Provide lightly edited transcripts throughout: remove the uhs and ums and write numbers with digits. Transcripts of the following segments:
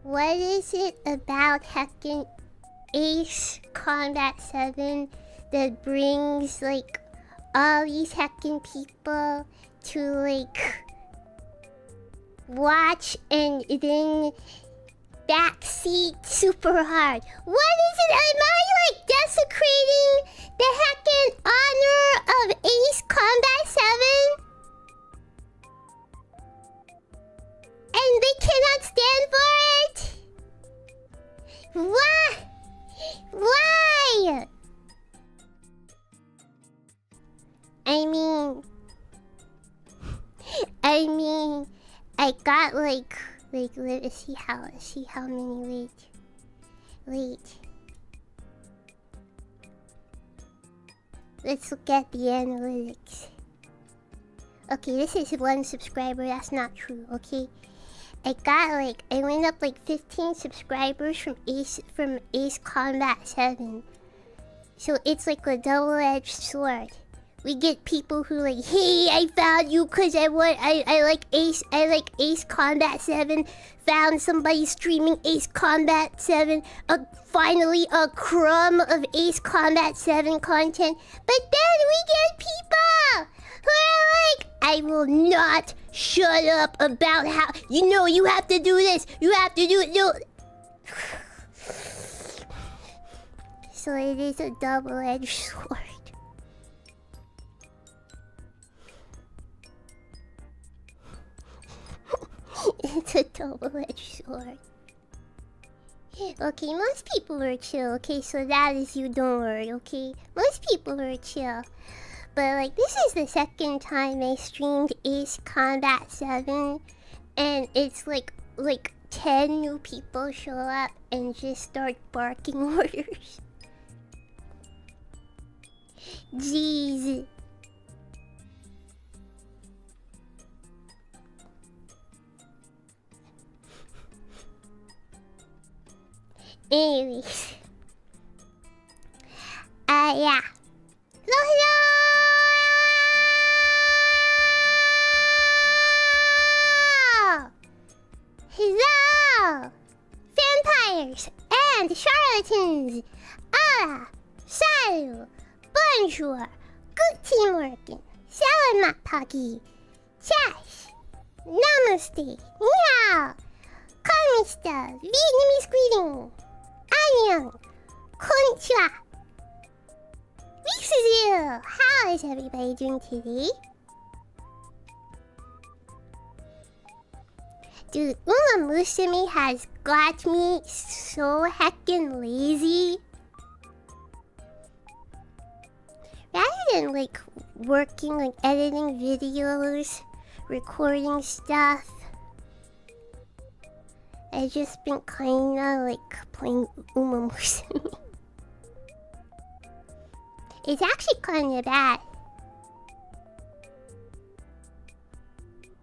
What is it about heckin' Ace Combat 7 that brings like all these heckin' people to like watch and then backseat super hard? What is it? Am I like desecrating the heckin' honor of Ace Combat 7? And they cannot stand for it? Why? Why? I got like let's see how many, wait. Let's look at the analytics. Okay, this is 1 subscriber, that's not true, okay? I went up like 15 subscribers from Ace Combat 7. So it's like a double-edged sword. We get people who like, hey, I found you cause I like Ace Combat 7. Found somebody streaming Ace Combat 7. Finally a crumb of Ace Combat 7 content. But then we get people who are like, I will not shut up about how, you have to do this, you have to do it, no. So it is a double-edged sword. It's a double-edged sword. Okay, most people are chill, okay? So that is you, don't worry, okay? Most people are chill. But like, this is the second time I streamed Ace Combat 7. And it's like 10 new people show up and just start barking orders. Jeez. Anyways. Yeah. Hello! Hello! Vampires and charlatans! Salut! Bonjour! Guten Morgen! Salamat pagi! Chash! Namaste! Meow! Konnichiwa! Vietnamese greeting! Annyeong! Konnichiwa! Suzu! How is everybody doing today? Dude, Uma Musume has got me so heckin' lazy. Rather than like working, like editing videos, recording stuff, I've just been kinda like playing Uma Musume. It's actually kinda bad.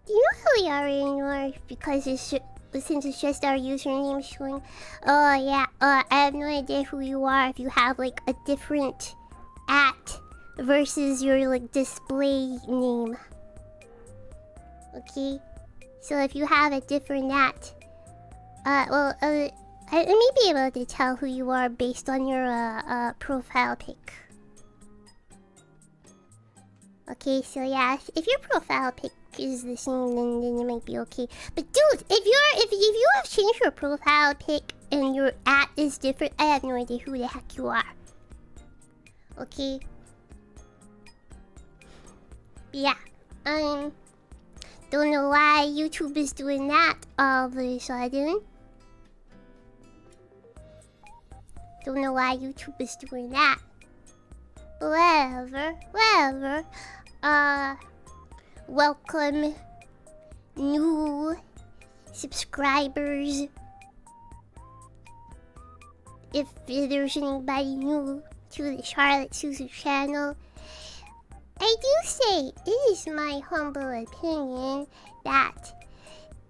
Do you know who we are anymore? Because since it's just our username showing. Oh yeah, I have no idea who you are if you have like a different @ versus your like display name. Okay? So if you have a different @ I may be able to tell who you are based on your profile pic. Okay, so yeah, if your profile pic is the same, then it might be okay. But dude, if you have changed your profile pic and your @ is different, I have no idea who the heck you are. Okay. Yeah. Don't know why YouTube is doing that all of a sudden. Don't know why YouTube is doing that. Whatever. Welcome new subscribers. If there's anybody new to the Charlotte Suzu channel, I do say it is my humble opinion that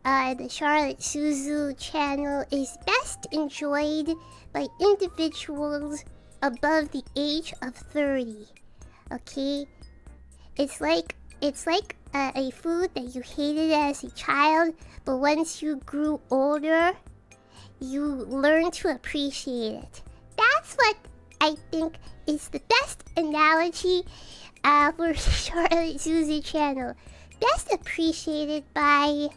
the Charlotte Suzu channel is best enjoyed by individuals above the age of 30. Okay? It's like a food that you hated as a child, but once you grew older, you learn to appreciate it. That's what I think is the best analogy for Charlotte Suzu channel. Best appreciated by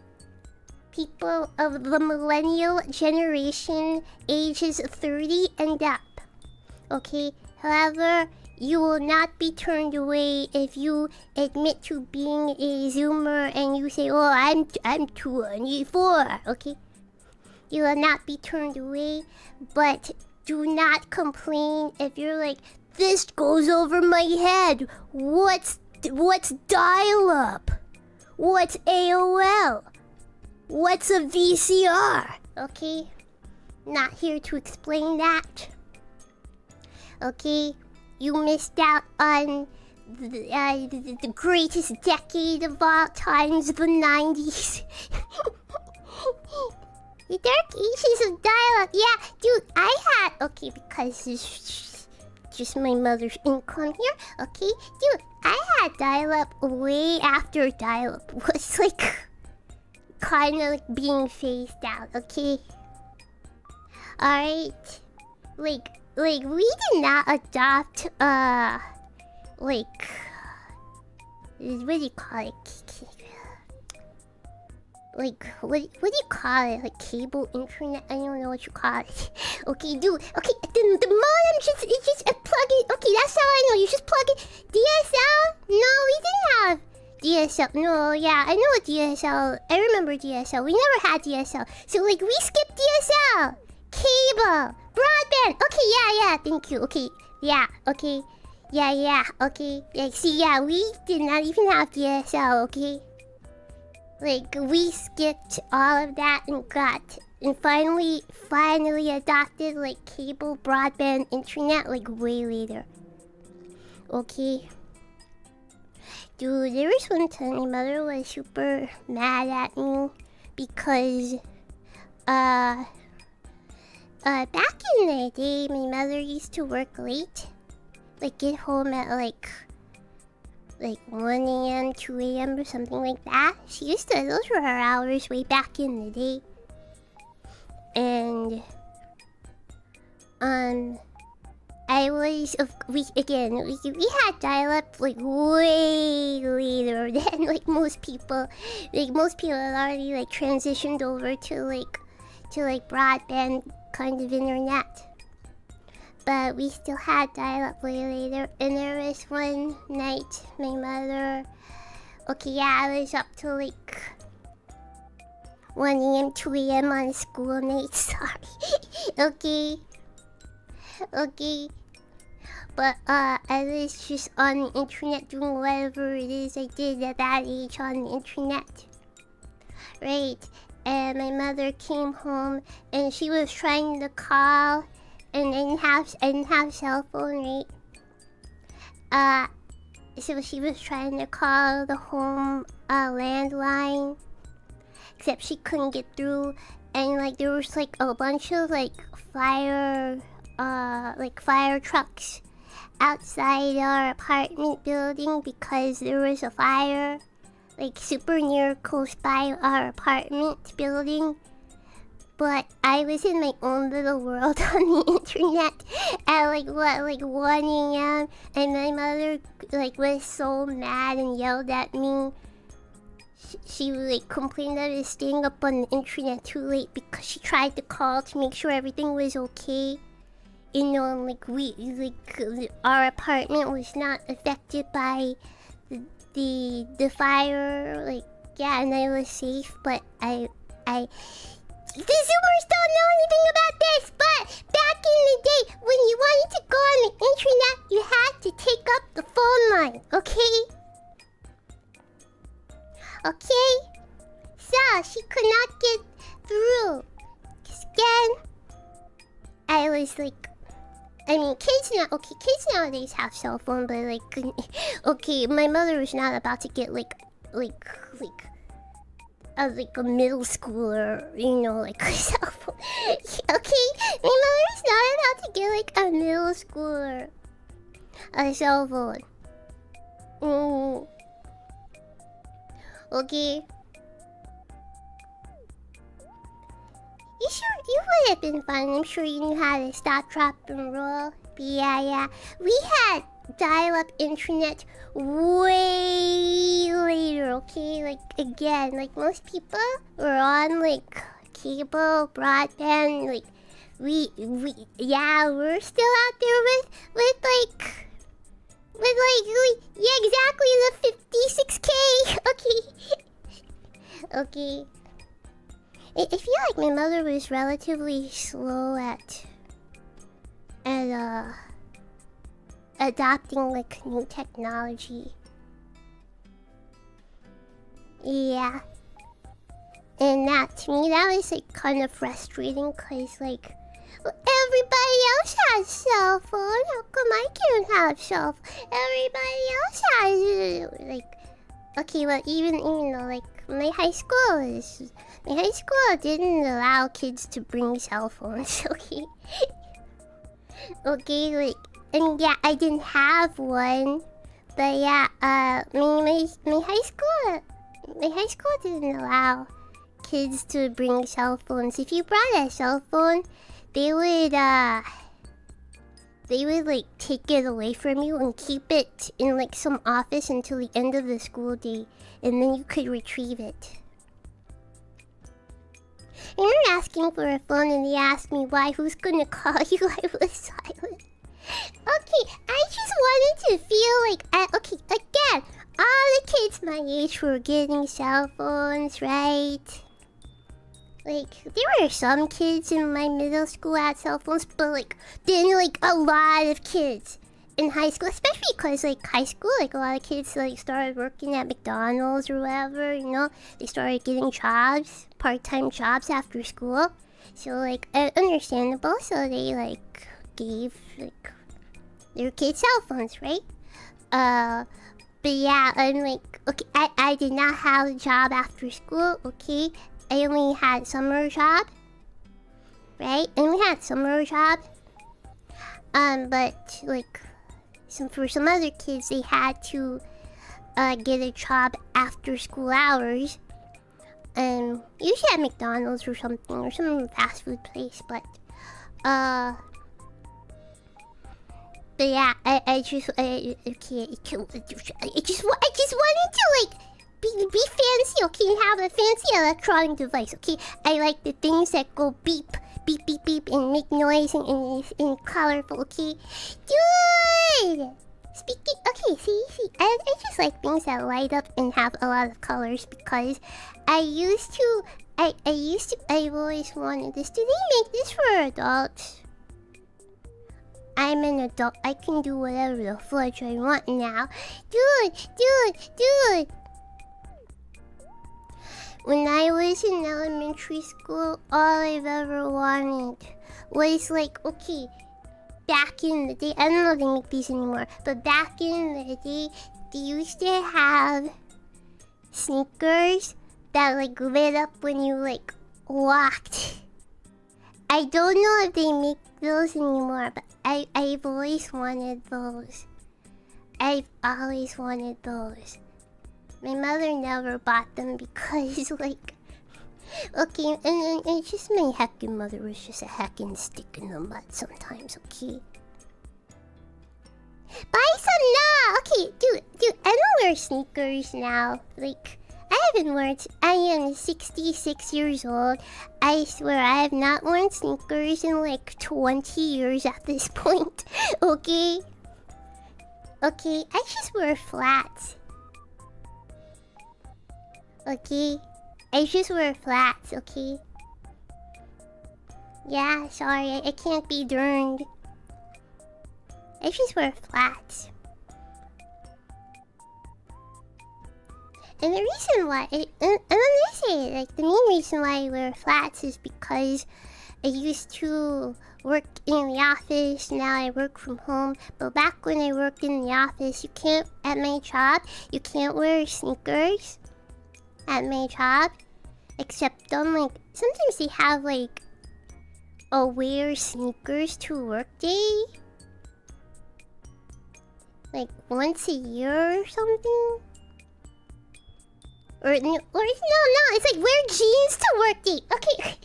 people of the millennial generation, ages 30 and up. Okay, however, you will not be turned away if you admit to being a Zoomer and you say, "Oh, I'm 24." Okay, you will not be turned away, but do not complain if you're like, "This goes over my head. What's dial-up? What's AOL? What's a VCR?" Okay, not here to explain that. Okay, you missed out on the greatest decade of all times, the 90s. The dark ages of dial-up. Yeah, dude, I had... Okay, because it's just my mother's income here. Okay, dude, I had dial-up way after dial-up was like... kind of like being phased out, okay? Alright. Like, we did not adopt, like... What do you call it? Like, what do you call it? Like, cable internet? I don't know what you call it. Okay, dude. Okay, the modem it's just a plug-in. Okay, that's how I know. You just plug it. DSL? No, we didn't have DSL. No, yeah, I know DSL. I remember DSL. We never had DSL. So, like, we skipped DSL. Cable. Broadband. Okay, yeah, thank you. Okay, yeah, okay. Yeah, okay. Yeah, see, yeah, we did not even have DSL, okay? Like, we skipped all of that and finally adopted, like, cable, broadband, internet, like, way later. Okay? Dude, there was one time my mother was super mad at me because, back in the day, my mother used to work late. Like, get home at, like 1 a.m., 2 a.m. or something like that. Those were her hours way back in the day. And, we had dial-up, like, way later than, like, most people. Like, most people had already, like, transitioned over to broadband kind of internet. But we still had dial-up way later. And there was one night, my mother... Okay, yeah, I was up till like 1 a.m., 2 a.m. on a school night. Sorry. Okay. But, I was just on the internet doing whatever it is I did at that age on the internet. Right. And my mother came home and she was trying to call... And I didn't have a cell phone, right? So she was trying to call the home landline, except she couldn't get through. And like there was like a bunch of like fire trucks outside our apartment building because there was a fire, like super near close by our apartment building. But I was in my own little world on the internet at like 1 a.m. and my mother like was so mad and yelled at me. She like complained that I was staying up on the internet too late because she tried to call to make sure everything was okay. You know, and our apartment was not affected by the fire. Like, yeah, and I was safe, but the Zoomers don't know anything about this, but back in the day, when you wanted to go on the internet, you had to take up the phone line, okay? Okay? So, she could not get through. Because again, I was like... I mean, kids nowadays have cell phone, but like... Okay, my mother was not about to get like a middle schooler, you know, like a cell phone. Okay, my mother's not about to get like a middle schooler a cell phone. Okay. You would have been fun. I'm sure you knew how to stop, drop, and roll. But yeah. We had dial-up internet way later, okay? Like, again, like most people were on, like, cable, broadband, like, we're still out there yeah, exactly, the 56K, okay. I feel like my mother was relatively slow at adopting, like, new technology. Yeah. And that, to me, that was, like, kind of frustrating, because, like, everybody else has cell phone. How come I can't have cell phone? Everybody else has, like, okay, well, even though, like, my high school didn't allow kids to bring cell phones, okay? Okay, like, and yeah, I didn't have one, but yeah, my high school didn't allow kids to bring cell phones. If you brought a cell phone, they would like take it away from you and keep it in like some office until the end of the school day, and then you could retrieve it. I remember asking for a phone and they asked me why, who's gonna call you? I was silent. Okay, I just wanted to feel like, okay, again, all the kids my age were getting cell phones, right? Like, there were some kids in my middle school had cell phones, but like, then like a lot of kids in high school, especially because like high school, like a lot of kids like started working at McDonald's or whatever, you know, they started getting jobs, part-time jobs after school. So like, understandable, so they like gave like their kids cell phones, right? But yeah, I'm like, okay, I did not have a job after school, okay? I only had summer job, right? I only had summer job. But like, for some other kids, they had to get a job after school hours. Usually at McDonald's or something, or some fast food place. But yeah, I just wanted to like be fancy, okay, and have a fancy electronic device, okay? I like the things that go beep, beep, beep, beep, and make noise and colorful, okay? Dude! Speaking, okay, see, I just like things that light up and have a lot of colors, because I've always wanted this. Do they make this for adults? I'm an adult, I can do whatever the fudge I want now. Dude! When I was in elementary school, all I've ever wanted was like, okay, back in the day, I don't know if they make these anymore, but back in the day, they used to have sneakers that like lit up when you like walked. I don't know if they make those anymore, but I've always wanted those. I've always wanted those. My mother never bought them because, like, okay, and it's just my heckin' mother was just a heckin' stick in the mud sometimes, okay? Buy some now! Okay, dude, I don't wear sneakers now. Like, I haven't worn, I am 66 years old. I swear I have not worn sneakers in like 20 years at this point, okay? Okay, I just wear flats. Okay, I just wear flats, okay? Yeah, sorry, I can't be darned. I just wear flats. And the reason why, and when I say it, like, the main reason why I wear flats is because I used to work in the office, now I work from home. But back when I worked in the office, at my job, you can't wear sneakers at my job, except on like, sometimes they have like a wear sneakers to work day, like once a year or something, or no, it's like wear jeans to work day. Okay,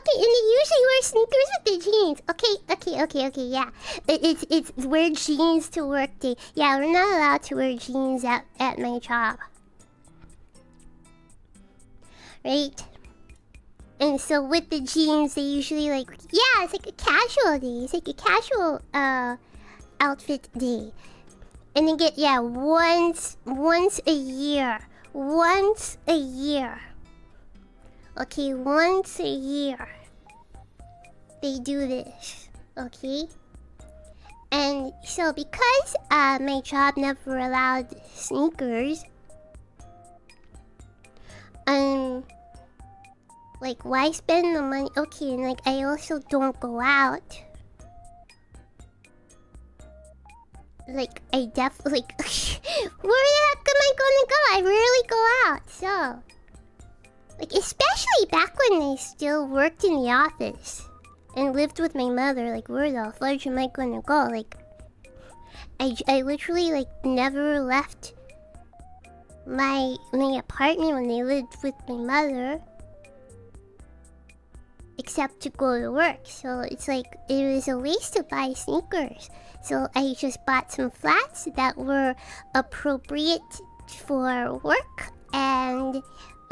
Okay, and they usually wear sneakers with the jeans. Okay, yeah. It's wear jeans to work day. Yeah, we're not allowed to wear jeans at my job. Right? And so with the jeans, they usually like, yeah, it's like a casual day. It's like a casual outfit day. And they get, yeah, once a year. Once a year. Okay, once a year. They do this. Okay? And so because my job never allowed sneakers, like, why spend the money? Okay, and like, I also don't go out. Like, I definitely, like, where the heck am I gonna go? I rarely go out, so. Like, especially back when I still worked in the office and lived with my mother, like, where the fudge am I gonna go? Like, I literally, like, never left my apartment when I lived with my mother. Except to go to work, so it's like it was a waste to buy sneakers. So I just bought some flats that were appropriate for work and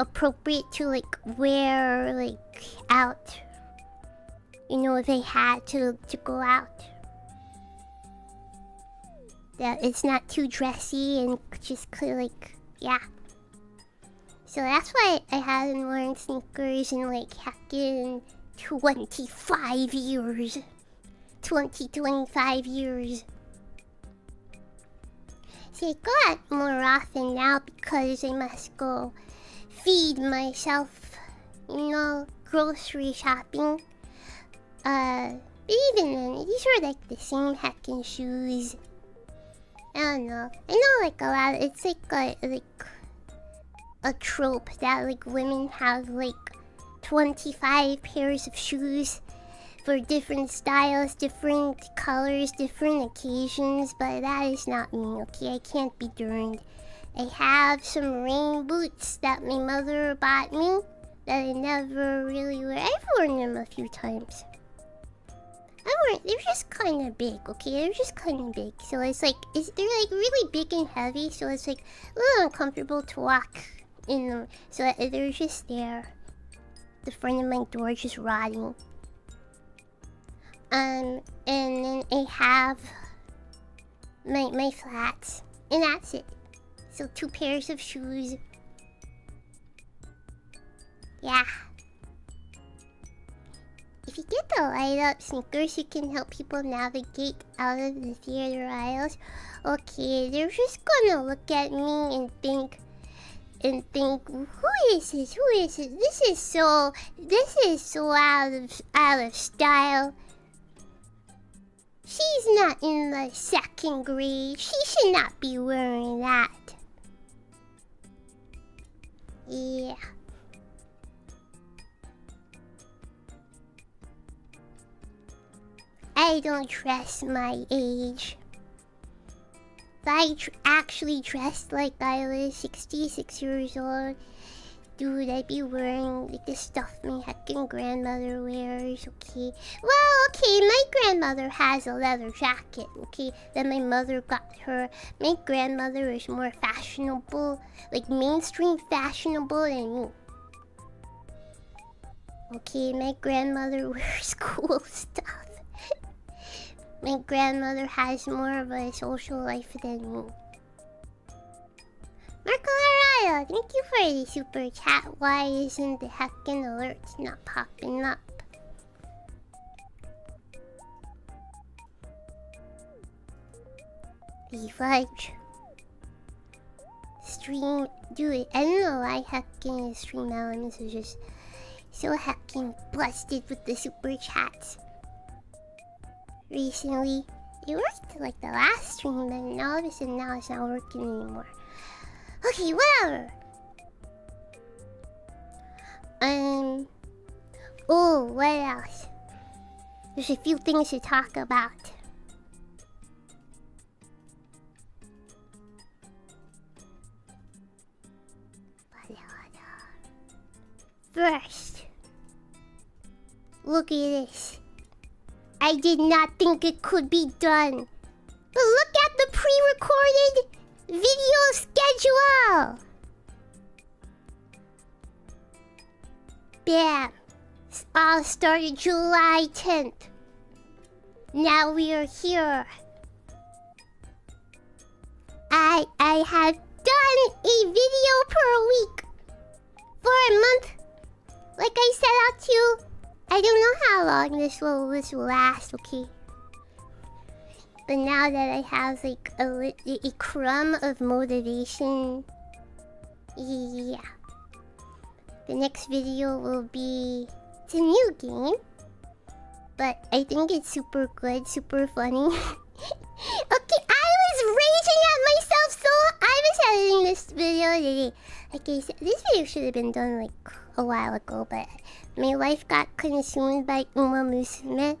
appropriate to like wear like out. You know, if I had to go out. That it's not too dressy and just like, yeah. So that's why I haven't worn sneakers in like heckin' 25 years. 25 years. See, I go out more often now because I must go feed myself, you know, grocery shopping. But even then, these are like the same heckin' shoes. I don't know. I know like a lot, it's like a trope that like women have like 25 pairs of shoes for different styles, different colors, different occasions, but that is not me, okay? I can't be durned. I have some rain boots that my mother bought me that I never really wear. I've worn them a few times. They're just kind of big, okay? They're just kind of big. So it's like, they're like really big and heavy, so it's like a little uncomfortable to walk in them. So they're just there. The front of my door just rotting. And then I have my flats. And that's it. So 2 pairs of shoes. Yeah. If you get the light up sneakers, you can help people navigate out of the theater aisles. Okay, they're just gonna look at me and think, who is this? Who is this? This is so out of style. She's not in the 2nd grade. She should not be wearing that. Yeah. I don't dress my age. If I actually dressed like I was 66 years old, dude, I'd be wearing like the stuff my heckin' grandmother wears, okay? Well, okay, my grandmother has a leather jacket, okay, that my mother got her. My grandmother is more fashionable, like mainstream fashionable than me. Okay, my grandmother wears cool stuff. My grandmother has more of a social life than me. Marco Araya, thank you for the super chat. Why isn't the heckin' alerts not popping up? The fudge. Stream, dude, I don't know why heckin' stream elements are just so heckin' busted with the super chats. Recently, it worked like the last stream, then all of a sudden now it's not working anymore. Okay, whatever. Oh, what else? There's a few things to talk about. First, Look at this. I did not think it could be done. But look at the pre-recorded video schedule. Bam. All started July 10th. Now we are here. I have done a video per week for a month. Like I set out to. I don't know how long this will last, okay? But now that I have like a crumb of motivation, yeah. The next video will be, it's a new game, but I think it's super good, super funny. Okay, I was raging at myself, so I was editing this video today. Like I said, this video should have been done like a while ago, but my life got consumed by Uma Musume.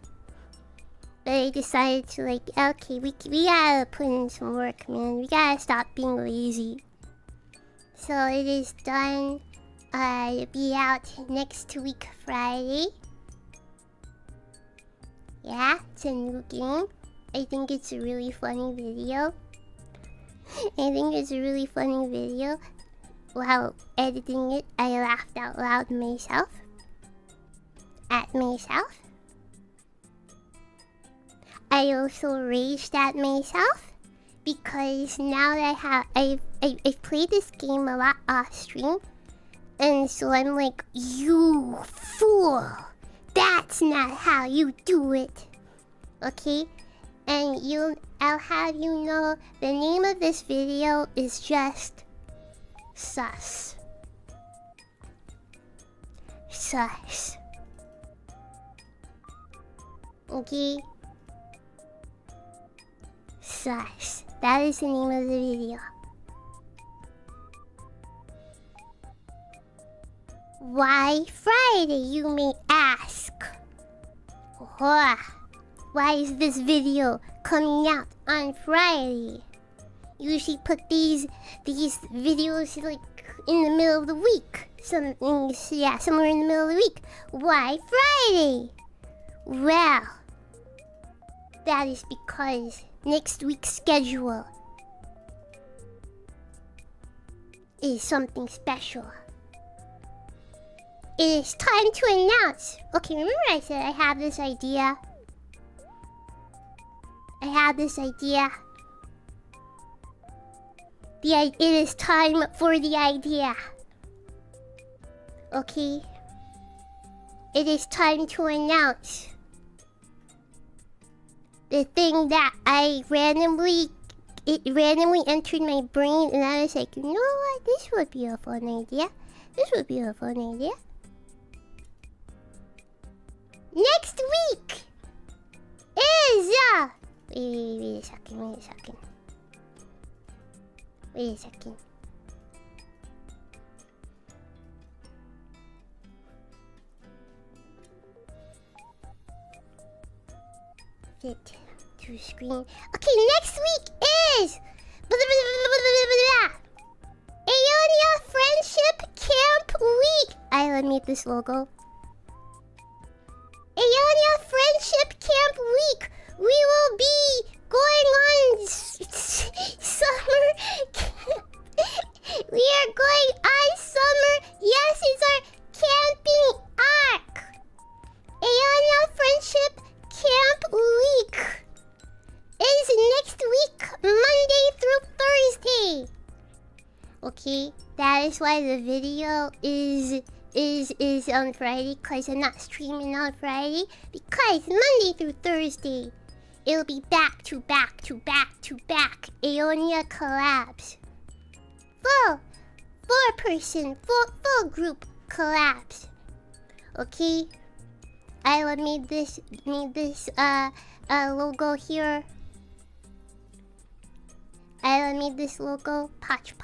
But I decided to like, okay, we gotta put in some work, man. We gotta stop being lazy. So it is done. It'll be out next week, Friday. Yeah, it's a new game. I think it's a really funny video. While editing it, I laughed out loud myself. At myself. I also raged at myself because now that I've played this game a lot off stream, and so I'm like, you fool! That's not how you do it, okay? And I'll have you know the name of this video is just sus. Sus. Okay? Sus. That is the name of the video. Why Friday, you may ask? Why is this video coming out on Friday? Usually put these videos like in the middle of the week. Somewhere in the middle of the week. Why Friday? Well, that is because next week's schedule is something special. It is time to announce. Okay, remember I said I have this idea? It is time for the idea. Okay? It is time to announce the thing that it randomly entered my brain, and I was like, you know what? This would be a fun idea. Next week is wait a second. Fit to screen. Okay, next week is Aeonia Friendship Camp Week. I made this logo. Aeonia Friendship Camp Week. We will be going on summer camp. We are going on summer. Yes, it's our camping arc. Aeonia Friendship Camp Week is next week, Monday through Thursday. Okay, that is why the video is on Friday, because I'm not streaming on Friday, because Monday through Thursday it'll be back to back Aeonia collabs. Full group collabs. Okay, I made this logo here. I made this logo, Potch.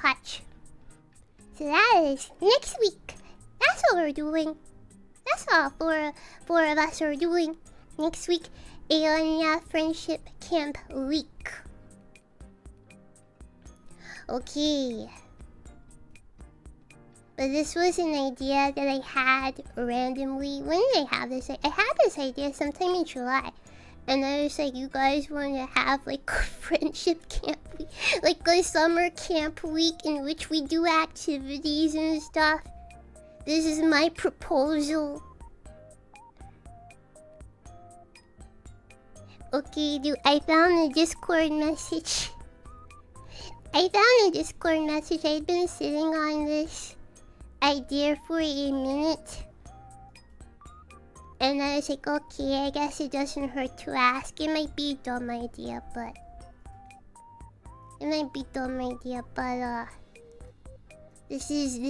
So that is next week. That's what we're doing. That's all four of us are doing next week. Aeonia Friendship Camp Week. Okay. But this was an idea that I had randomly. When did I have this? I had this idea sometime in July. And I was like, you guys want to have like a friendship camp week? Like a summer camp week in which we do activities and stuff. This is my proposal. Okay, dude, I found a Discord message. I've been sitting on this idea for a minute. And I was like, okay, I guess it doesn't hurt to ask. It might be a dumb idea, but... This is...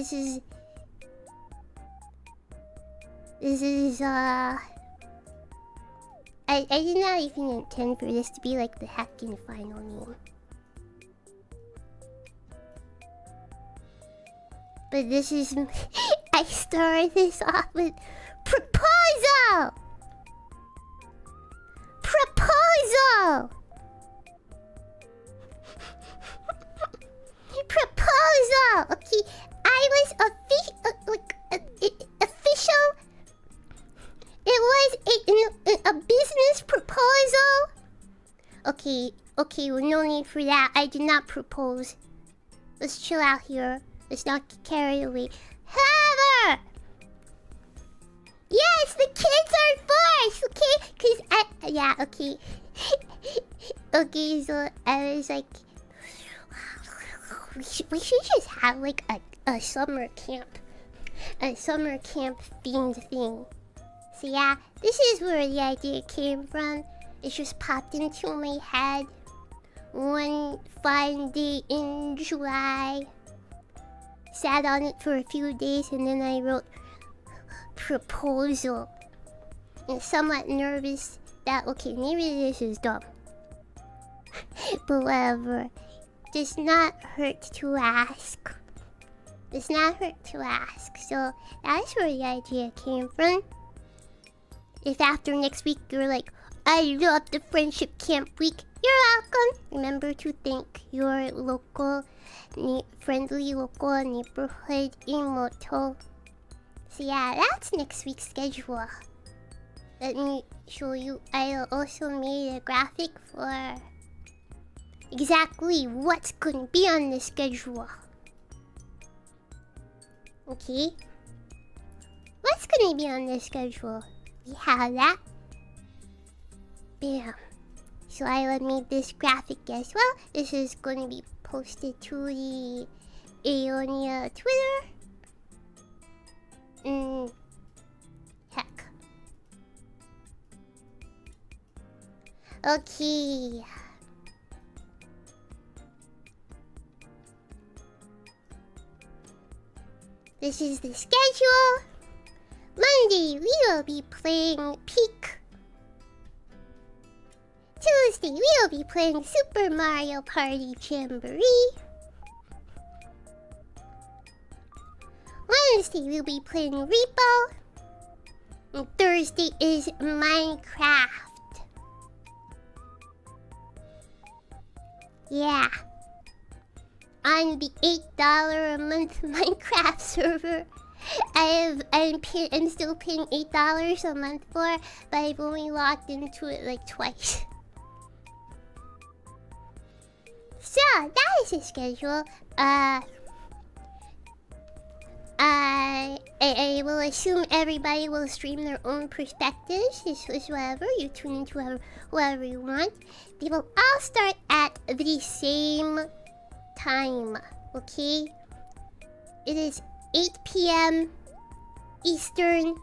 I did not even intend for this to be like the heckin' final name. But this is... I started this off with... Proposal! Proposal! Proposal! Okay, I was official. It was a business proposal. Okay, well, no need for that. I did not propose. Let's chill out here. Let's not get carried away. However, yes, the kids are first, okay? Okay. Okay, so I was like, we should just have like a summer camp themed thing. So yeah, this is where the idea came from. It just popped into my head one fine day in July. Sat on it for a few days and then I wrote proposal. And somewhat nervous that, okay, maybe this is dumb. But whatever. Does not hurt to ask. So that's where the idea came from. If after next week you're like, I love the friendship camp week, you're welcome. Remember to thank your friendly local neighborhood emoto. So yeah, that's next week's schedule. Let me show you. I also made a graphic for exactly what's gonna be on the schedule. Okay. What's gonna be on the schedule? We have that. Bam. So I made this graphic as well. This is gonna be posted to the Aeonia Twitter. Heck. Okay. This is the schedule. Monday, we will be playing Peak. Tuesday, we will be playing Super Mario Party Jamboree. Wednesday, we'll be playing Repo. And Thursday is Minecraft. Yeah. On the $8 a month Minecraft server, I'm still paying $8 a month for, but I've only logged into it like twice. So that is the schedule. I will assume everybody will stream their own perspectives. This was whatever. You tune into whoever you want. They will all start at the same time. Okay? It is 8 p.m. Eastern,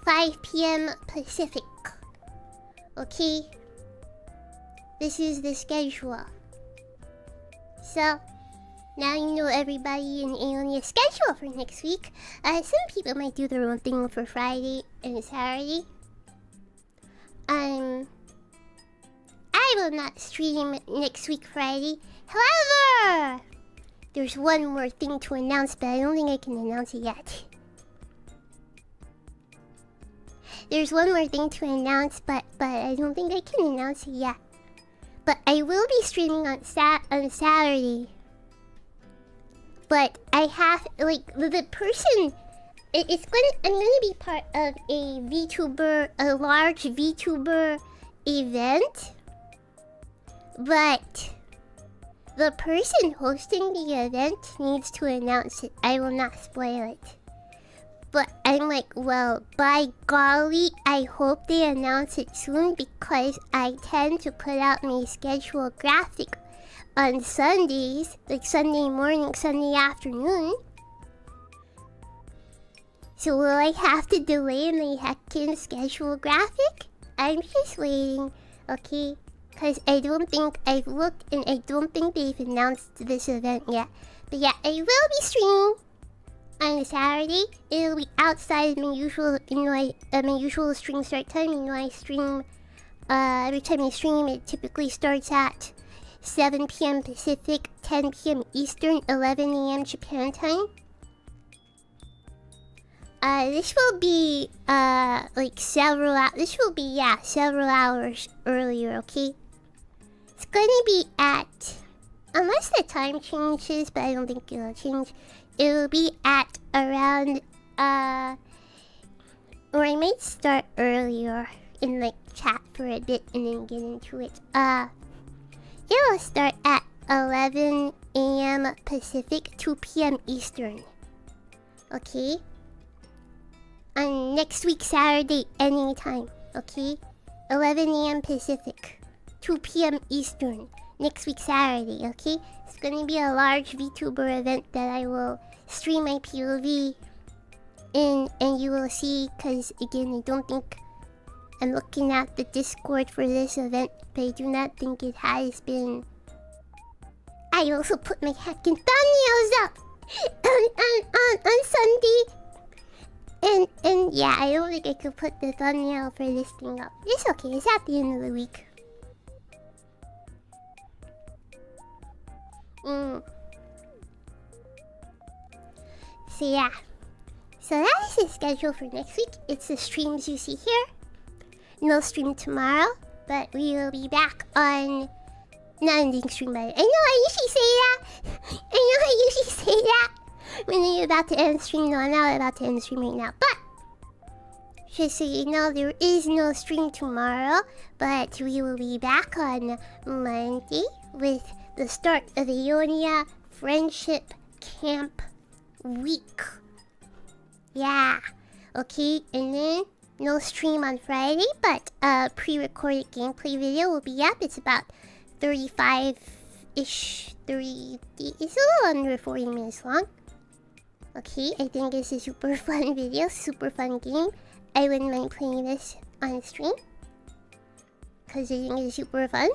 5 p.m. Pacific. Okay? This is the schedule. So, now you know everybody in Aeonia's schedule for next week. Some people might do their own thing for Friday and Saturday. I will not stream next week Friday. However, there's one more thing to announce, but I don't think I can announce it yet. There's one more thing to announce, but I don't think I can announce it yet. But I will be streaming on Saturday. but I have like the person. I'm gonna be part of a large VTuber event, but the person hosting the event needs to announce it. I will not spoil it. But I'm like, well, by golly, I hope they announce it soon because I tend to put out my schedule graphic on Sundays, like Sunday morning, Sunday afternoon. So will I have to delay my heckin' schedule graphic? I'm just waiting, okay? Because I don't think I've looked and I don't think they've announced this event yet. But yeah, I will be streaming on a Saturday. It'll be outside my usual, my usual stream start time. I stream, every time I stream, it typically starts at 7 p.m. Pacific, 10 p.m. Eastern, 11 a.m. Japan time. This will be, several hours earlier, okay? It's gonna be at, unless the time changes, but I don't think it'll change. It'll be at around, or I might start earlier and, chat for a bit and then get into it. It'll start at 11 a.m. Pacific, 2 p.m. Eastern. Okay? On next week Saturday, anytime, okay? 11 a.m. Pacific, 2 p.m. Eastern, next week Saturday, okay? It's gonna be a large VTuber event that I will stream my POV in, and you will see, because again, I don't think I'm looking at the Discord for this event, but I do not think it has been. I also put my heckin' thumbnails up on Sunday. And yeah, I don't think I could put the thumbnail for this thing up. It's okay, it's at the end of the week. So yeah. So that is the schedule for next week. It's the streams you see here. No stream tomorrow, but we will be back on... No ending stream, but I know I usually say that. When you're about to end stream, no, I'm not about to end stream right now, but just so you know, there is no stream tomorrow, but we will be back on Monday with the start of the Ionia Friendship Camp Week. Yeah, okay, and then no stream on Friday, but a pre-recorded gameplay video will be up. It's about 35-ish, it's a little under 40 minutes long. Okay, I think it's a super fun video, super fun game. I wouldn't mind playing this on stream, because I think it's super fun.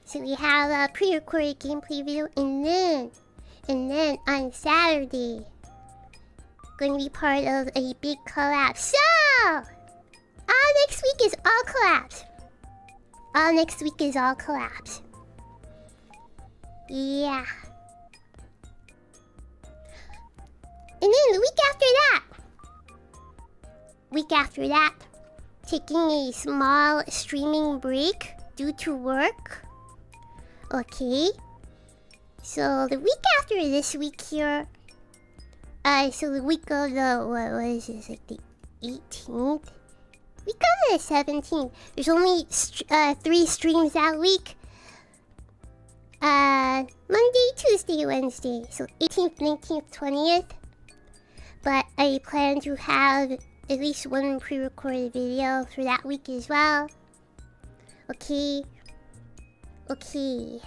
So we have a pre-recorded gameplay video, and then on Saturday, going to be part of a big collab. So, next week is all collabs. Next week is all collabs. Yeah. And then the week after that, taking a small streaming break due to work. Okay. So the week after this week here, so the week of the, what is this, like the 18th? Week of the 17th. There's only 3 streams that week. Monday, Tuesday, Wednesday. So 18th, 19th, 20th. But I plan to have at least one pre-recorded video for that week as well. Okay. Okay.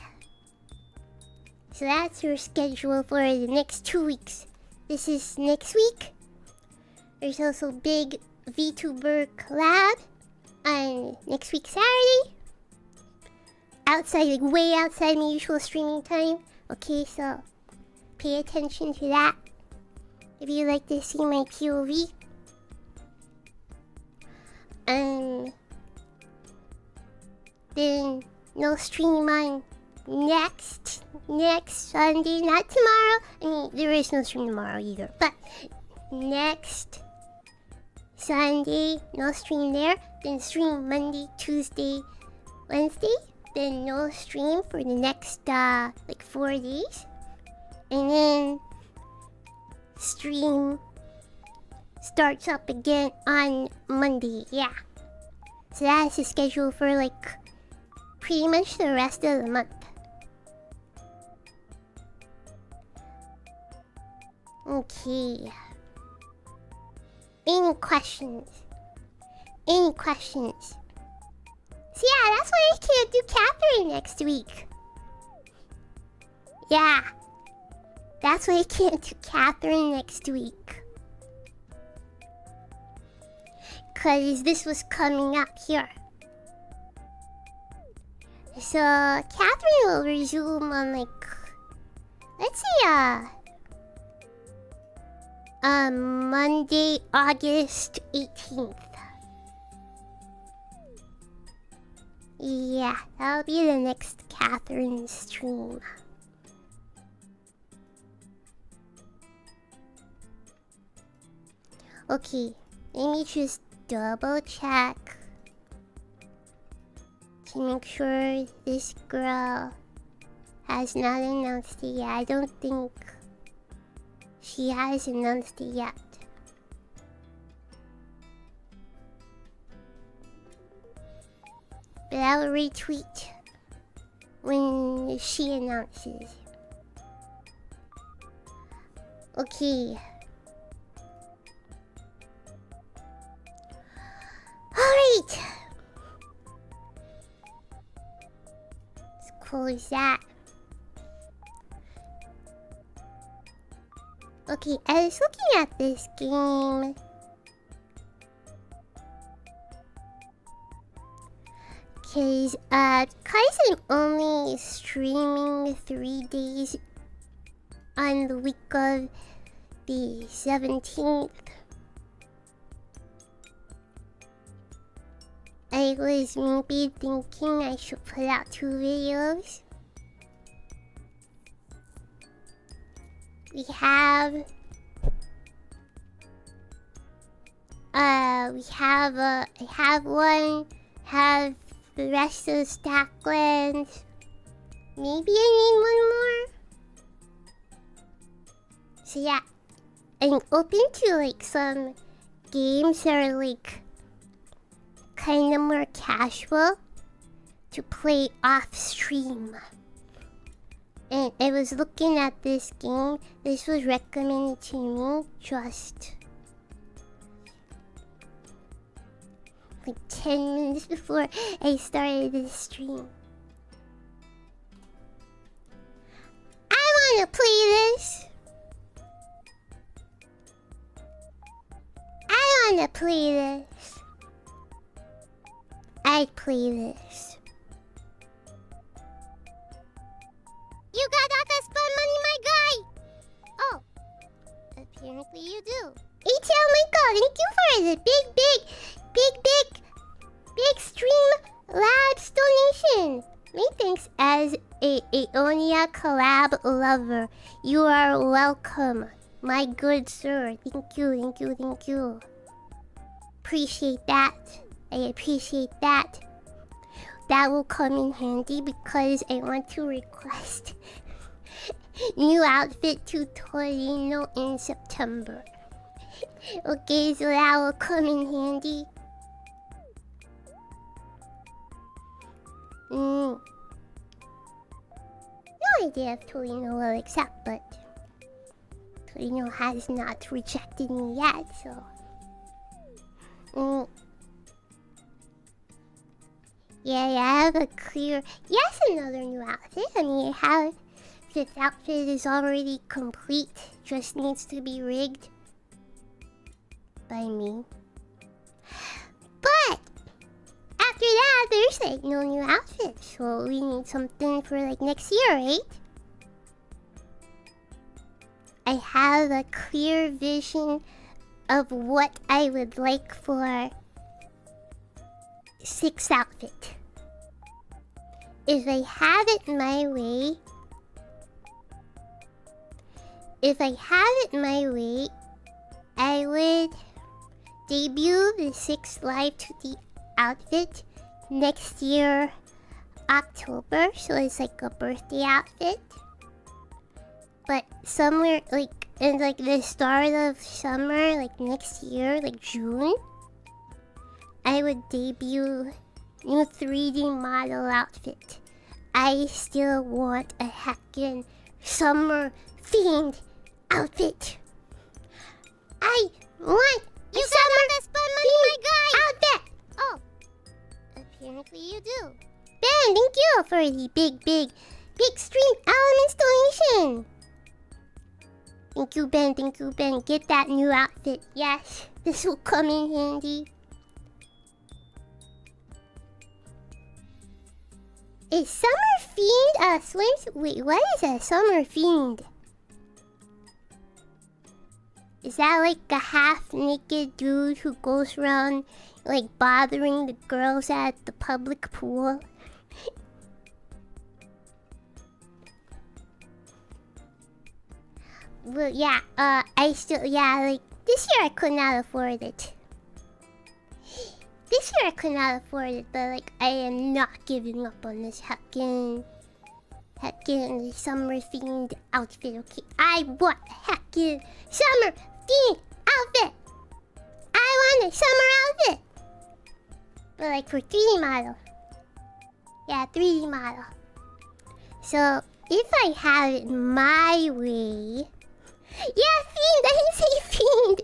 So that's your schedule for the next 2 weeks. This is next week. There's also big VTuber collab on next week Saturday. Outside, like way outside my usual streaming time. Okay, so pay attention to that if you'd like to see my POV. Then no stream on next Sunday, not tomorrow. I mean, there is no stream tomorrow either, but next Sunday, no stream there. Then stream Monday, Tuesday, Wednesday. then no stream for the next like 4 days, and then stream starts up again on Monday. Yeah, so that's the schedule for like pretty much the rest of the month. Okay. Any questions? Any questions? So yeah, that's why I can't do Catherine next week. Yeah. That's why I can't do Catherine next week. Cause this was coming up here. So Catherine will resume on like, let's see, Monday, August 18th. Yeah, that'll be the next Catherine stream. Okay, let me just double check to make sure this girl has not announced it yet. I don't think she has announced it yet. But I'll retweet when she announces. Okay. Alright. Let's close that. Okay, I was looking at this game. Cause I'm only streaming 3 days on the week of the 17th. I was maybe thinking I should put out 2 videos. I have one, have the rest of the Stacklands. Maybe I need one more. So yeah, I'm open to like some games that are like kind of more casual to play off stream. And I was looking at this game. This was recommended to me just like 10 minutes before I started this stream. I wanna play this. I wanna play this. I'd play this. You got spend money, my guy! Oh, apparently you do. Oh my god, thank you for the big stream labs donation. Many thanks as a Onia collab lover. You are welcome, my good sir. Thank you. Appreciate that. I appreciate that. That will come in handy because I want to request new outfit tutorial in September. Okay, so that will come in handy. No idea if Torino will accept, but Torino has not rejected me yet, so... Yeah, I have a clear... Yes, another new outfit. I mean, I have... This outfit is already complete. Just needs to be rigged by me. But after that, there's like no new outfit. So we need something for like next year, right? I have a clear vision of what I would like for 6th outfit. If I have it my way, I would debut the 6th live to the outfit next year October, so it's like a birthday outfit. But somewhere like in like the start of summer, like next year, like June, I would debut new 3D model outfit. I still want a heckin' summer themed outfit. I want You got all that spun money, my guy! outfit. Oh, apparently you do. Ben, thank you for the big stream elements donation. Thank you, Ben. Thank you, Ben. Get that new outfit. Yes, this will come in handy. Is Summer Fiend a swimsuit? Wait, what is a Summer Fiend? Is that like a half-naked dude who goes around like bothering the girls at the public pool? Well, yeah, like, this year I could not afford it. This year I could not afford it, but, like, I am not giving up on this heckin' summer-themed outfit, okay? I want a heckin' summer-themed outfit! I want a summer outfit! But, like, for 3D model. Yeah, 3D model. So, if I have it my way... Yeah, fiend! I didn't say fiend!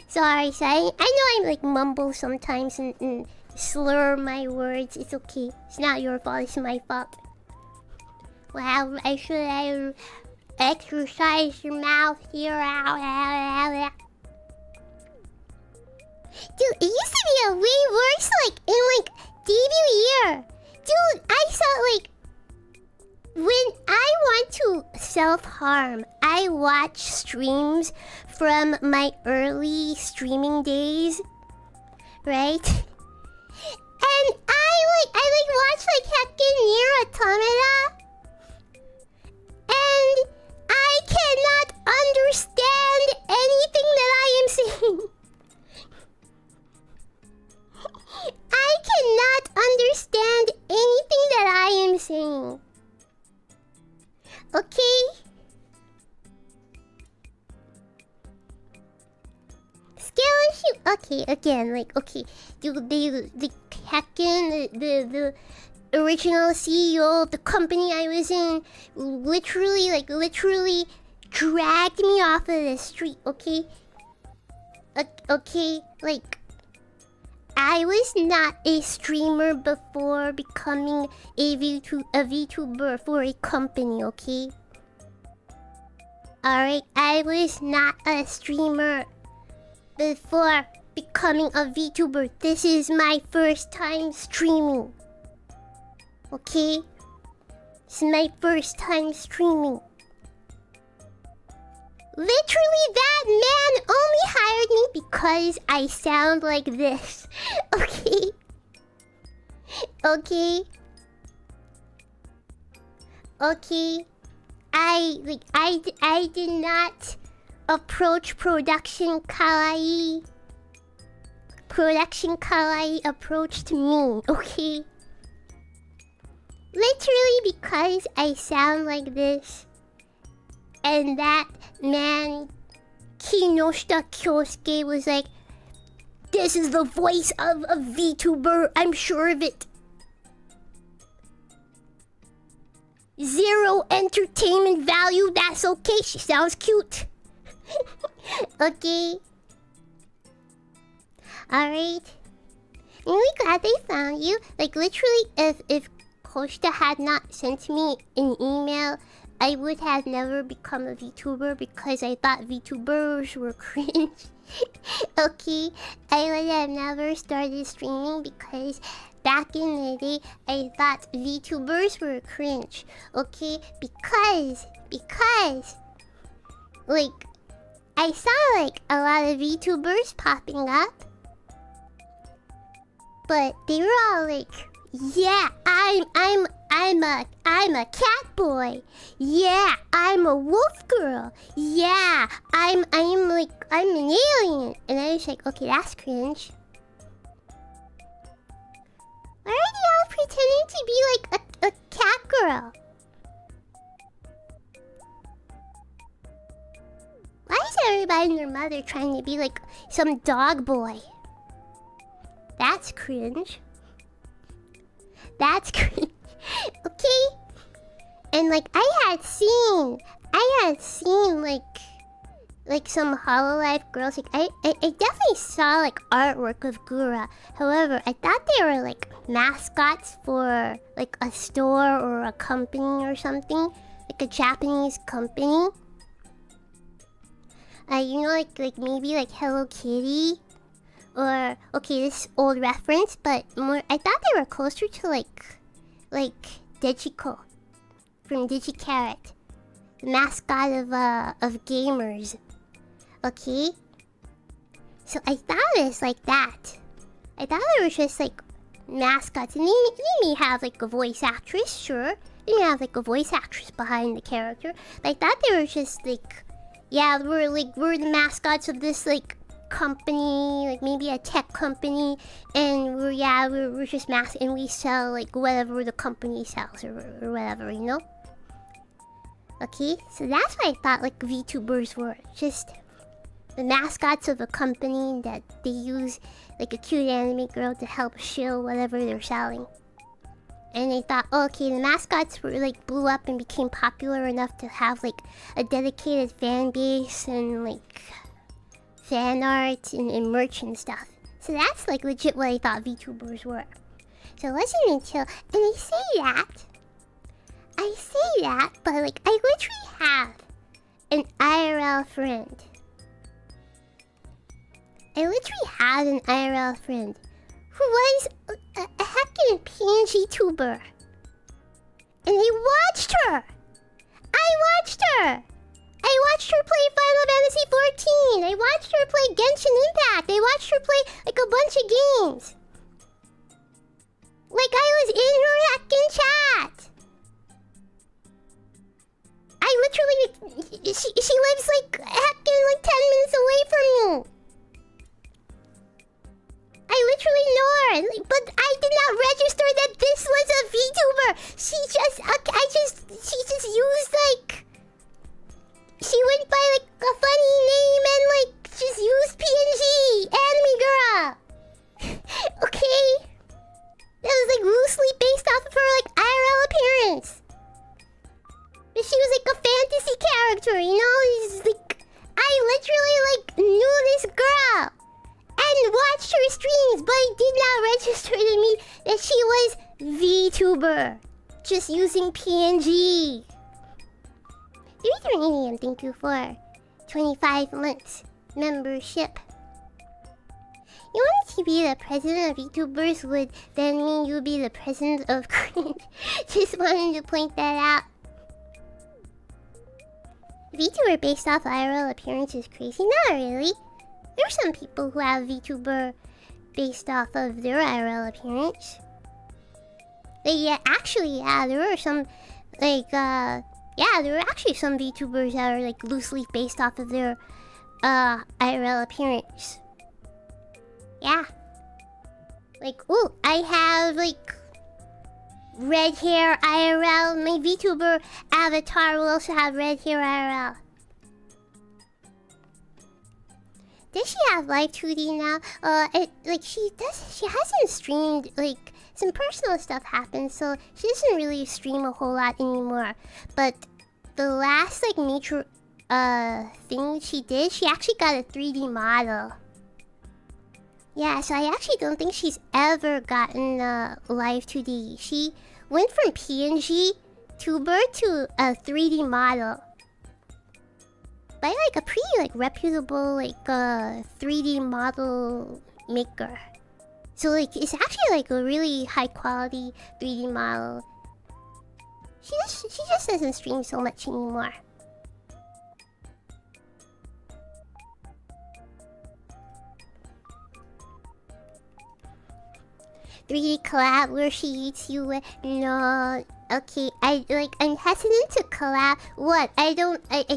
Sorry, I know I like mumble sometimes and slur my words. It's okay. It's not your fault, it's my fault. Well, I should exercise your mouth here. Dude, it used to be a way worse, like, in, like, debut year. Dude, I saw, like... When I want to self-harm, I watch streams from my early streaming days, right? And I watch like heckin' Nier Automata, and I cannot understand anything that I am saying. I cannot understand anything that I am saying. Okay? Okay, again, like, okay. The heckin', the original CEO of the company I was in literally dragged me off of the street, okay? Okay, like, I was not a streamer before becoming a VTuber for a company, okay? Alright, I was not a streamer before becoming a VTuber. This is my first time streaming. Okay? This is my first time streaming. Literally, that man only hired me because I sound like this. Okay? Okay? Okay? I did not approach Production Kawaii. Production Kawaii approached me, okay? Literally because I sound like this. And that man, Kinoshita Kyosuke, was like, this is the voice of a VTuber, I'm sure of it. Zero entertainment value, that's okay, she sounds cute. Okay. Alright. I'm really glad they found you. Like, literally, if Koshita had not sent me an email, I would have never become a VTuber because I thought VTubers were cringe. Okay, I would have never started streaming because back in the day, I thought VTubers were cringe. Okay, because, like, I saw like a lot of VTubers popping up, but they were all like, yeah, I'm a cat boy. Yeah, I'm a wolf girl. Yeah, I'm an alien. And I was like, okay, that's cringe. Why are they all pretending to be like a cat girl? Why is everybody and their mother trying to be like some dog boy? That's cringe. That's cringe. Okay? And like I had seen like some Hololive girls. Like I definitely saw like artwork of Gura. However, I thought they were like mascots for like a store or a company or something, like a Japanese company. You know, like maybe like Hello Kitty, or okay, this old reference, but more. I thought they were closer to like Dejiko from Digicarrot, the mascot of gamers. Okay, so I thought it was like that. I thought it was just like mascots, and they may have like a voice actress, sure. They may have like a voice actress behind the character. But I thought they were just like, yeah, we're the mascots of this like company, like maybe a tech company, and we're just and we sell like whatever the company sells or whatever, you know. Okay, so that's what I thought like VTubers were, just the mascots of a company that they use like a cute anime girl to help shill whatever they're selling. And they thought, oh, okay, the mascots were like blew up and became popular enough to have like a dedicated fan base and like fan art and merch and stuff. So that's like legit what I thought VTubers were. So it wasn't until, and I say that, but like I literally have an IRL friend. I literally had an IRL friend who was a heckin' PNG tuber. And I watched her! I watched her play Final Fantasy XIV! I watched her play Genshin Impact! I watched her play like a bunch of games! Like I was in her heckin' chat! I literally... She lives like heckin' like 10 minutes away from me! I literally know her, but I did not register that this was a VTuber. She just used like, she went by like a funny name and like just used PNG anime girl. Okay, that was like loosely based off of her like IRL appearance. But she was like a fantasy character, you know. It's like I literally like knew this girl. And watched her streams, but it did not register to me that she was VTuber, just using PNG. 3 thank you for 25 months membership. You wanted to be the president of VTubers would then mean you would be the president of Cringe. Just wanted to point that out. VTuber based off IRL appearance is crazy. Not really. There's some people who have VTuber based off of their IRL appearance. There are some, like, there are actually some VTubers that are, like, loosely based off of their, IRL appearance. Yeah. Like, ooh, I have, like, red hair IRL. My VTuber avatar will also have red hair IRL. Does she have live 2D now? She hasn't streamed, like, some personal stuff happened, so she doesn't really stream a whole lot anymore. But the last, like, major, thing she did, she actually got a 3D model. Yeah, so I actually don't think she's ever gotten, live 2D. She went from PNG tuber to a 3D model. By like a pretty like reputable like 3D model maker. So like it's actually like a really high quality 3D model. She just doesn't stream so much anymore. "3D collab where she eats you with..." No. Okay, I'm hesitant to collab. What? I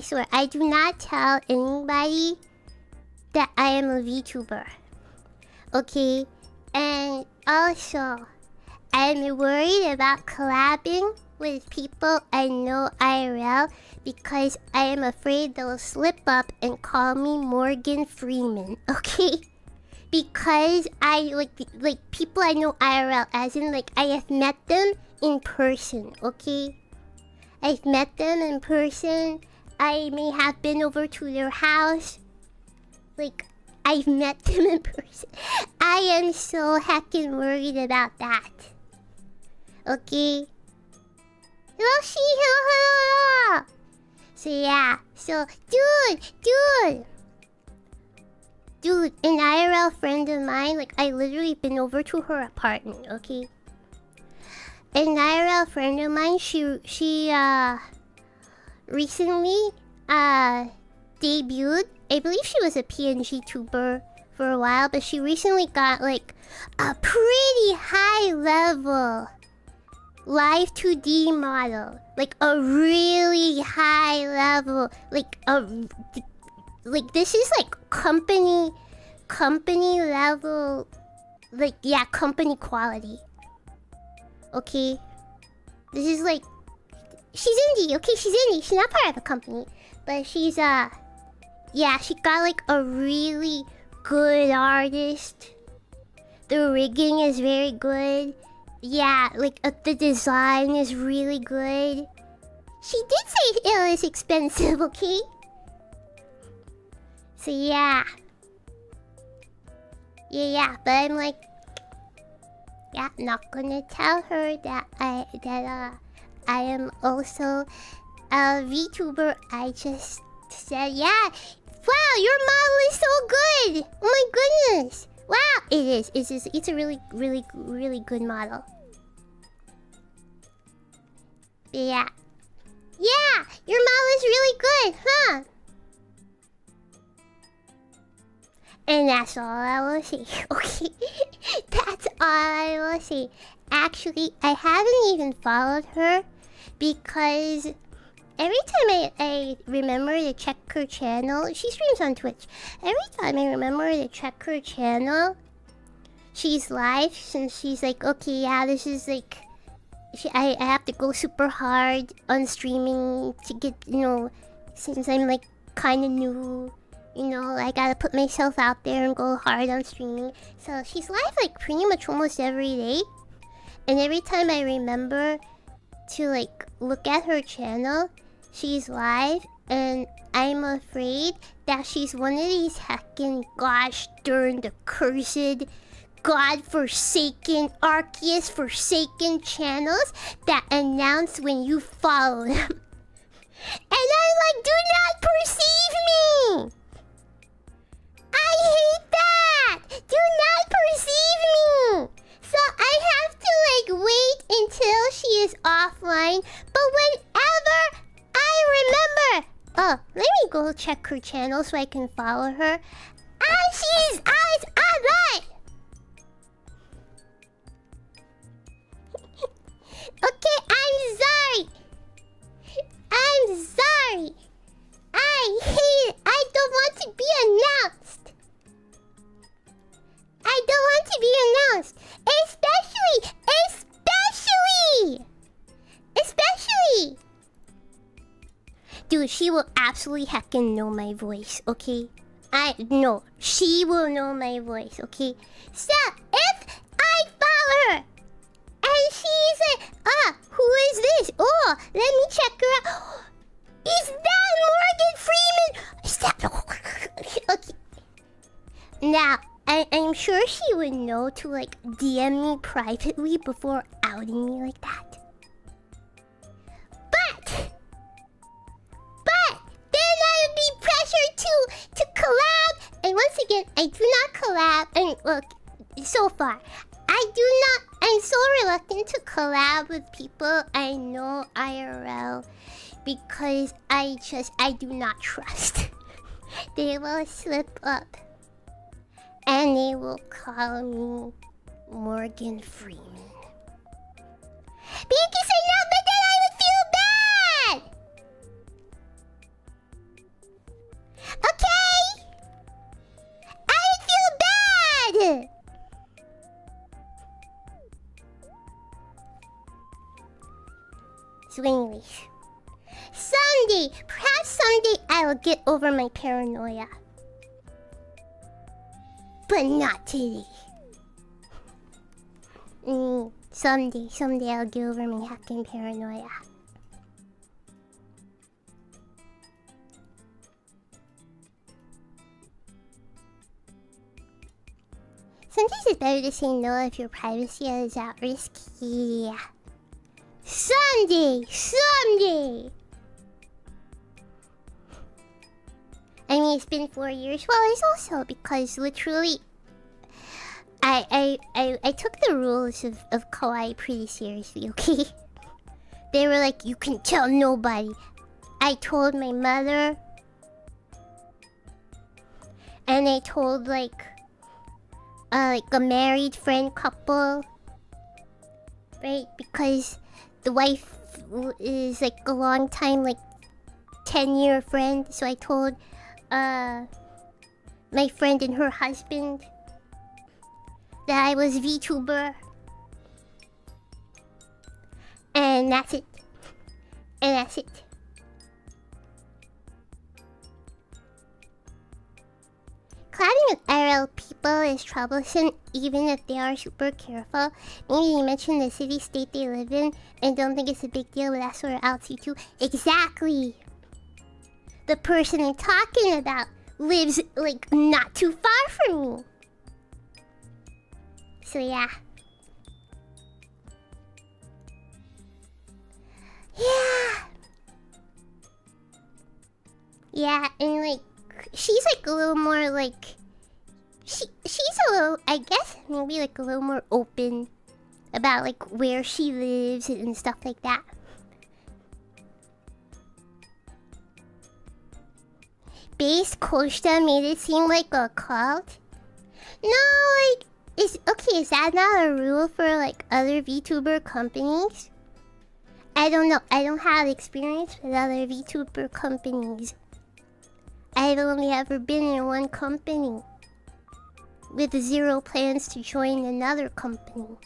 swear, I do not tell anybody that I am a VTuber. Okay? And also, I'm worried about collabing with people I know IRL because I am afraid they'll slip up and call me Morgan Freeman, okay? Because I like people I know IRL, as in like I have met them in person, okay? I've met them in person. I may have been over to their house. Like, I've met them in person. I am so heckin' worried about that. Okay? Hello, hello. So yeah, dude, an IRL friend of mine, like I literally been over to her apartment, okay? An IRL friend of mine, she recently debuted. I believe she was a PNG tuber for a while, but she recently got like a pretty high level live 2D model, like a really high level, like this is like company level, like yeah, company quality. Okay, this is like she's indie. Okay, she's indie. She's not part of a company, but she's yeah, she got like a really good artist. The rigging is very good. Yeah, like the design is really good. She did say it was expensive, okay? So yeah. Yeah, but I'm like, yeah, not gonna tell her that I am also a VTuber. I just said, yeah, wow, your model is so good. Oh my goodness. Wow, it is. It's a really good model. Yeah. Yeah, your model is really good, huh? And that's all I will say. Okay, that's all I will say. Actually, I haven't even followed her because every time I remember to check her channel, she streams on Twitch. Every time I remember to check her channel, she's live, since she's like, okay, yeah, this is like, I have to go super hard on streaming to get, you know, since I'm like kind of new, you know, I gotta put myself out there and go hard on streaming. So she's live like pretty much almost every day. And every time I remember to like look at her channel, she's live, and I'm afraid that she's one of these heckin' gosh darn the cursed, God-forsaken, Arceus-forsaken channels that announce when you follow them. And I'm like, do not perceive me! I hate that! Do not perceive me! So I have to like wait until she is offline. But whenever I remember, oh, let me go check her channel so I can follow her. Ah, she's online. Okay, I'm sorry. I'm sorry. I hate it. I don't want to be announced. I don't want to be announced. Especially. Dude, she will absolutely heckin' know my voice, okay? No, she will know my voice, okay? So, if I follow her, and she's like, who is this? Oh, let me check her out. Is that Morgan Freeman? Is that... Okay. Now, I'm sure she would know to like DM me privately before outing me like that. But then I would be pressured to collab. And once again, I do not collab. And look, so far, I'm so reluctant to collab with people I know IRL because I do not trust. They will slip up. And they will call me Morgan Freeman. Because I know, but then I would feel bad! Okay? I would feel bad! anyways. Someday, perhaps someday I will get over my paranoia. But not today. Someday I'll get over my hacking paranoia. Sometimes it's better to say no if your privacy is at risk. Yeah. Someday! I mean, it's been 4 years. Well, it's also because literally, I took the rules of kawaii pretty seriously, okay? They were like, you can tell nobody. I told my mother. And I told like a married friend couple. Right? Because the wife is like a long time, like 10-year friend. So I told my friend and her husband that I was VTuber. And that's it. Clapping with IRL people is troublesome even if they are super careful. Maybe you mention the city-state they live in and don't think it's a big deal, but that's sort of altitude too. Exactly! The person I'm talking about lives, like, not too far from me. So yeah. Yeah, and like, she's like a little more like... She's a little, I guess, maybe like a little more open about like where she lives and stuff like that. Base Costa made it seem like a cult? No, like, is that not a rule for like other VTuber companies? I don't know, I don't have experience with other VTuber companies. I've only ever been in one company with 0 plans to join another company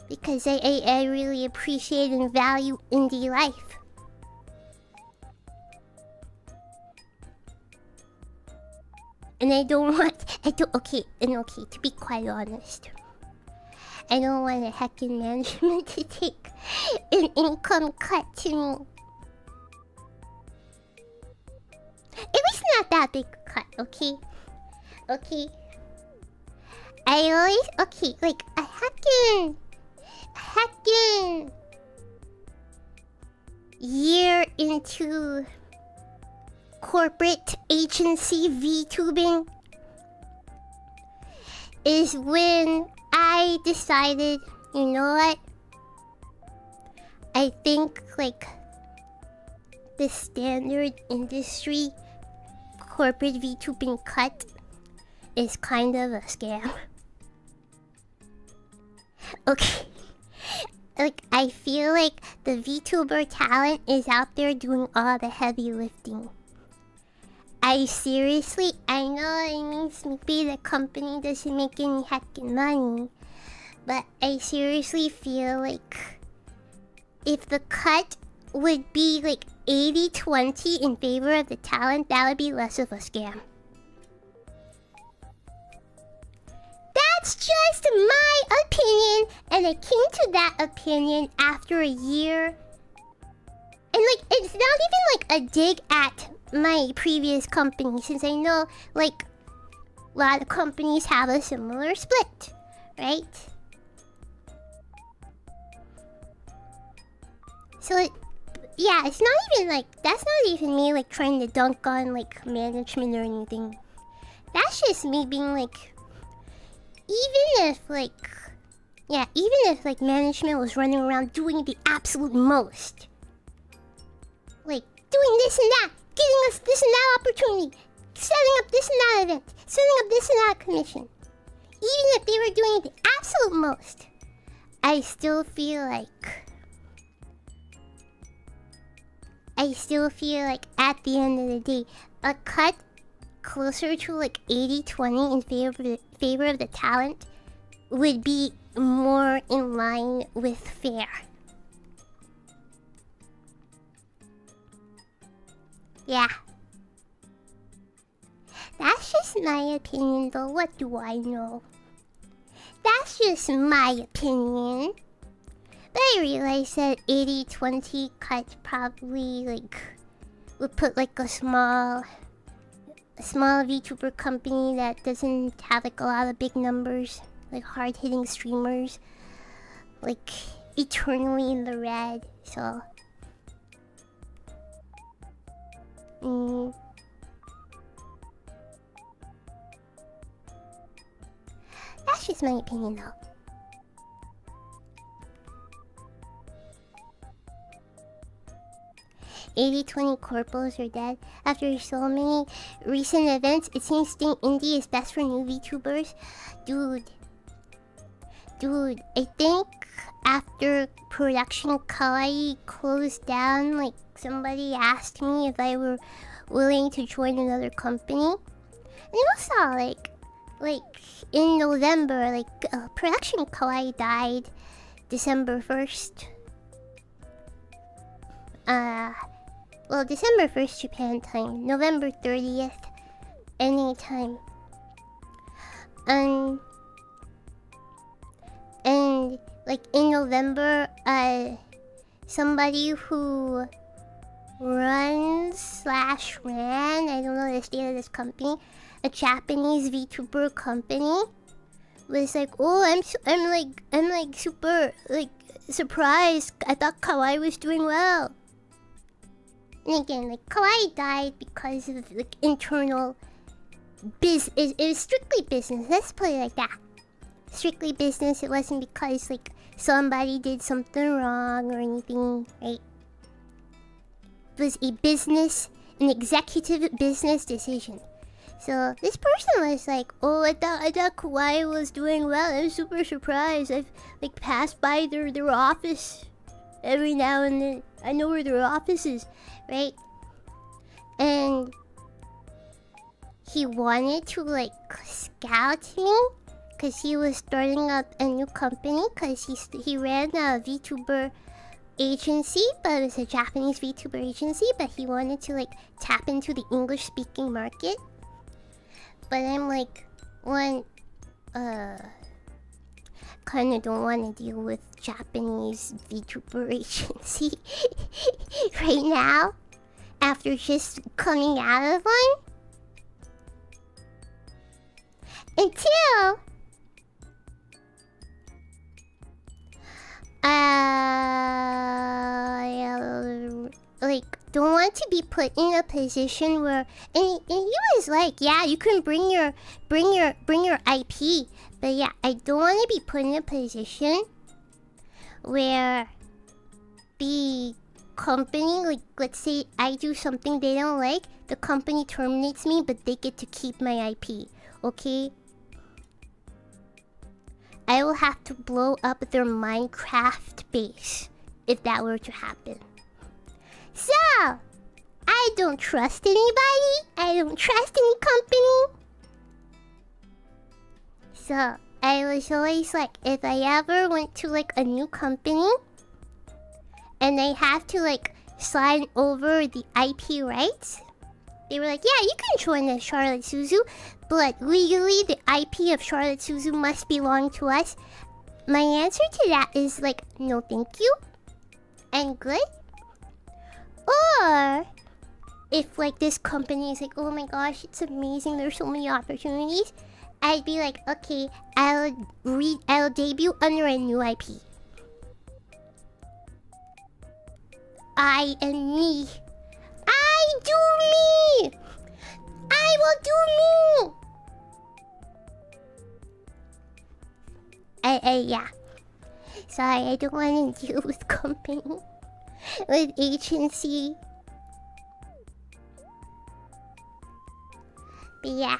because I really appreciate and value indie life. And to be quite honest, I don't want a heckin' management to take an income cut to me. At least not that big a cut, okay? I always, like a heckin' year into corporate agency VTubing is when I decided, you know what? I think like the standard industry corporate VTubing cut is kind of a scam. Okay. Like, I feel like the VTuber talent is out there doing all the heavy lifting. I know it means maybe the company doesn't make any heckin' money, but I seriously feel like if the cut would be like 80-20 in favor of the talent, that would be less of a scam. That's just my opinion, and I came to that opinion after a year. And like, it's not even like a dig at my previous company, since I know like a lot of companies have a similar split, right? So yeah, it's not even like, that's not even me like trying to dunk on like management or anything. That's just me being like, even if management was running around doing the absolute most, like doing this and that, getting us this and that opportunity, setting up this and that event, setting up this and that commission, even if they were doing the absolute most, I still feel like at the end of the day, a cut closer to like 80-20 in favor of the talent would be more in line with fair. Yeah. That's just my opinion though. What do I know? That's just my opinion. But I realized that 80-20 cut probably like would put like a small VTuber company that doesn't have like a lot of big numbers, like hard hitting streamers, like eternally in the red. So that's just my opinion though. "80-20 corpos are dead. After so many recent events, it seems staying indie is best for new VTubers." Dude, I think after production Kawaii closed down, like somebody asked me if I were willing to join another company. And it was all like in November, like production Kawaii died December 1st. Well, December 1st Japan time, November 30th anytime. And like in November, somebody who ran, I don't know the state of this company, a Japanese VTuber company, was like, "Oh, I'm like super like surprised. I thought Kawaii was doing well." And again, like Kawaii died because of like internal it was strictly business. Let's put it like that. Strictly business. It wasn't because like somebody did something wrong or anything, right? It was an executive business decision. So this person was like, "Oh, I thought Kawaii was doing well. I'm super surprised. I've like passed by their office every now and then. I know where their office is, right?" And he wanted to like scout me because he was starting up a new company, because he ran a VTuber agency, but it was a Japanese VTuber agency, but he wanted to like tap into the English speaking market. But I'm like, kind of don't want to deal with Japanese VTuber agency right now after just coming out of one. Until like don't want to be put in a position where and he was like, "Yeah, you can bring your IP, but yeah, I don't want to be put in a position where the company, like let's say I do something they don't like, the company terminates me, but they get to keep my IP, okay? I will have to blow up their Minecraft base if that were to happen. So, I don't trust anybody. I don't trust any company. So, I was always like, if I ever went to like a new company and they have to like sign over the IP rights, they were like, "Yeah, you can join as Charlotte Suzu, but legally the IP of Charlotte Suzu must belong to us." My answer to that is like, no thank you. I'm good. Or if like this company is like, "Oh my gosh, it's amazing, there's so many opportunities," I'd be like, "Okay, I'll debut under a new IP. I am me. I do me. I will do me." Yeah. Sorry, I don't want to deal with company, with agency. But yeah.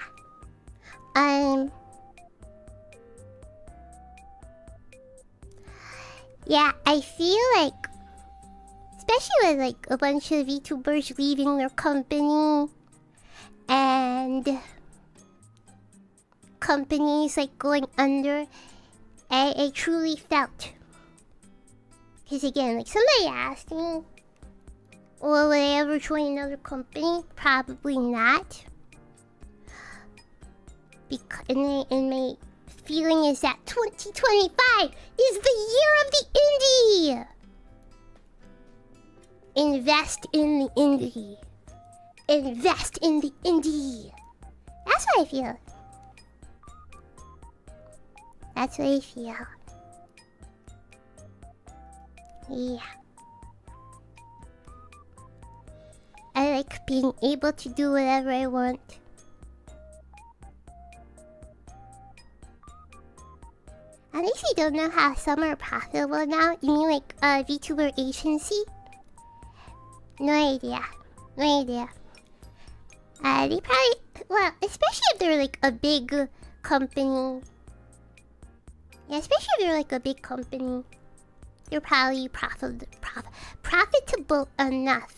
Yeah, I feel like, especially with like a bunch of VTubers leaving their company and companies like going under, I truly felt. Because again, like somebody asked me Or will I ever join another company? Probably not. And my feeling is that 2025 is the year of the indie! Invest in the indie. Invest in the indie. That's what I feel. That's what I feel. Yeah. I like being able to do whatever I want. At least you don't know how some are profitable now. You mean like a VTuber agency? No idea. No idea. They probably... Well, especially if they're like a big company. Yeah, especially if they're like a big company. They're probably profitable enough.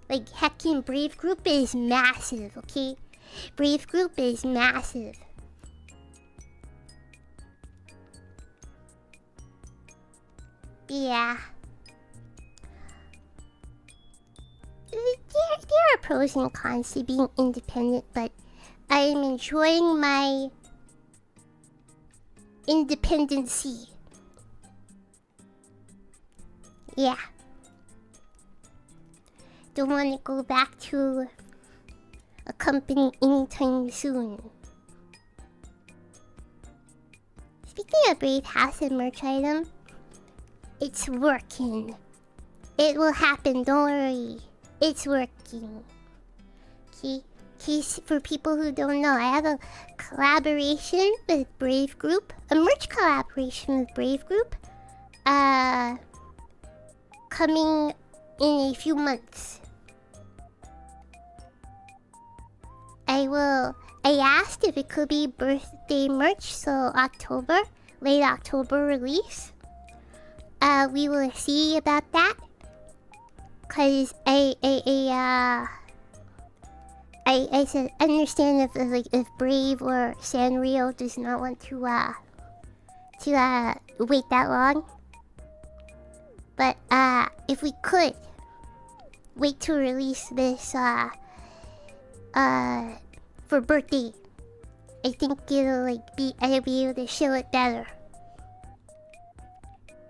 Like, heckin' Brave Group is massive, okay? Brave Group is massive. Yeah. There are pros and cons to being independent, but I am enjoying my independency. Yeah. Don't want to go back to a company anytime soon. Speaking of Brave House and merch item, it's working. It will happen, don't worry. It's working. Okay? For people who don't know, I have a collaboration with Brave Group. A merch collaboration with Brave Group. Coming in a few months. I asked if it could be birthday merch, so October, late October release. We will see about that. Cause I said understand if Brave or Sanrio does not want to wait that long. But if we could wait to release this for birthday, I think I'll be able to show it better.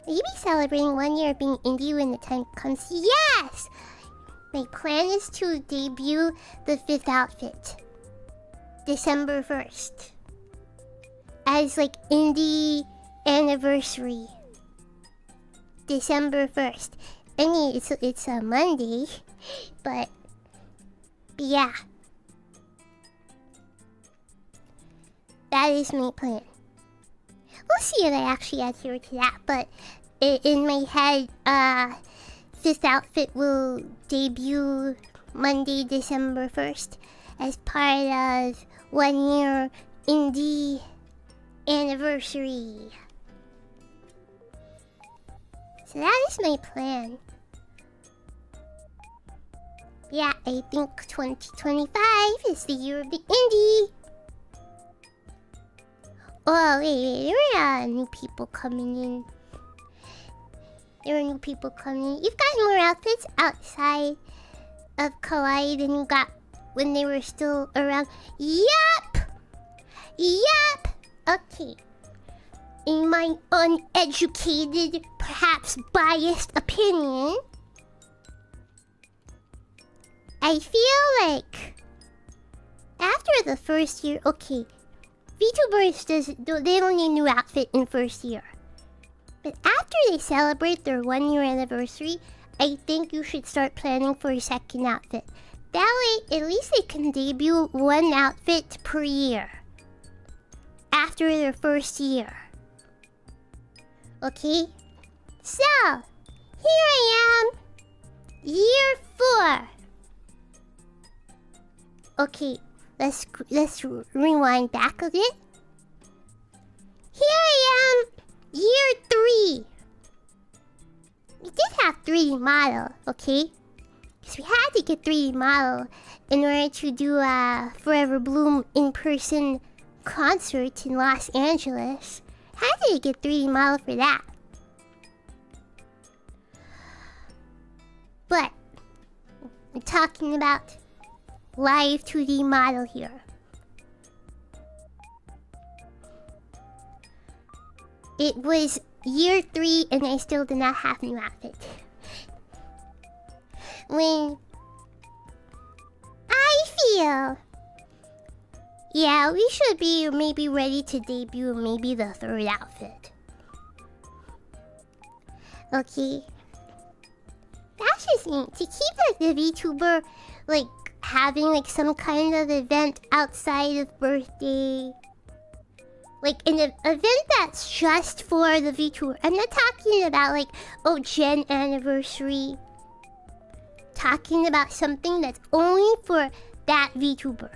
Will you be celebrating 1 year of being indie when the time comes? Yes! My plan is to debut the 5th outfit. December 1st. As like indie anniversary. December 1st. I mean, it's a Monday. But yeah. That is my plan. We'll see if I actually adhere to that, but in my head, 5th outfit will debut Monday, December 1st as part of 1 year indie anniversary. So that is my plan. Yeah, I think 2025 is the year of the indie. Oh, wait, there are new people coming in. There are new people coming in. You've got more outfits outside of Kawaii than you got when they were still around. Yup! Yup! Okay. In my uneducated, perhaps biased opinion, I feel like after the first year, okay, VTubers they don't need new outfit in first year. But after they celebrate their 1 year anniversary, I think you should start planning for a second outfit. That way, at least they can debut one outfit per year. After their first year. Okay? So, here I am. Year 4. Okay, let's rewind back a bit. Here I am. Year 3. We did have 3D model, okay? Because we had to get 3D model in order to do a Forever Bloom in-person concert in Los Angeles. Had to get 3D model for that. But I'm talking about live 2D model here. It was year 3 and I still did not have new outfit. When I feel, yeah, we should be maybe ready to debut maybe the 3rd outfit. Okay. That's just neat. To keep like the VTuber like having like some kind of event outside of birthday. Like an event that's just for the VTuber. I'm not talking about like, oh, Gen anniversary. Talking about something that's only for that VTuber.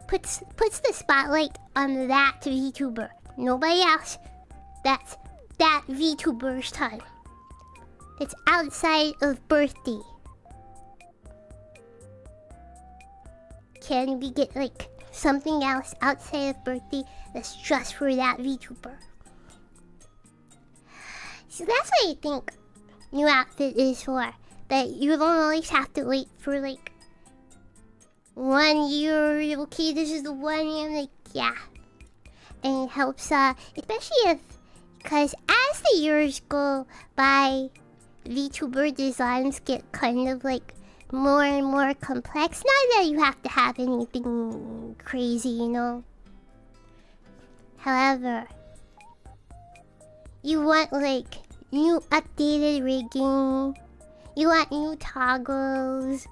Puts the spotlight on that VTuber. Nobody else. That's that VTuber's time. It's outside of birthday. Can we get like something else outside of birthday that's just for that VTuber? So that's what I think new outfit is for. That you don't always have to wait for like 1 year. Okay, this is the 1 year. Like, yeah. And it helps, especially if, because as the years go by, VTuber designs get kind of like more and more complex. Not that you have to have anything crazy, you know. However, you want like new updated rigging. You want new toggles.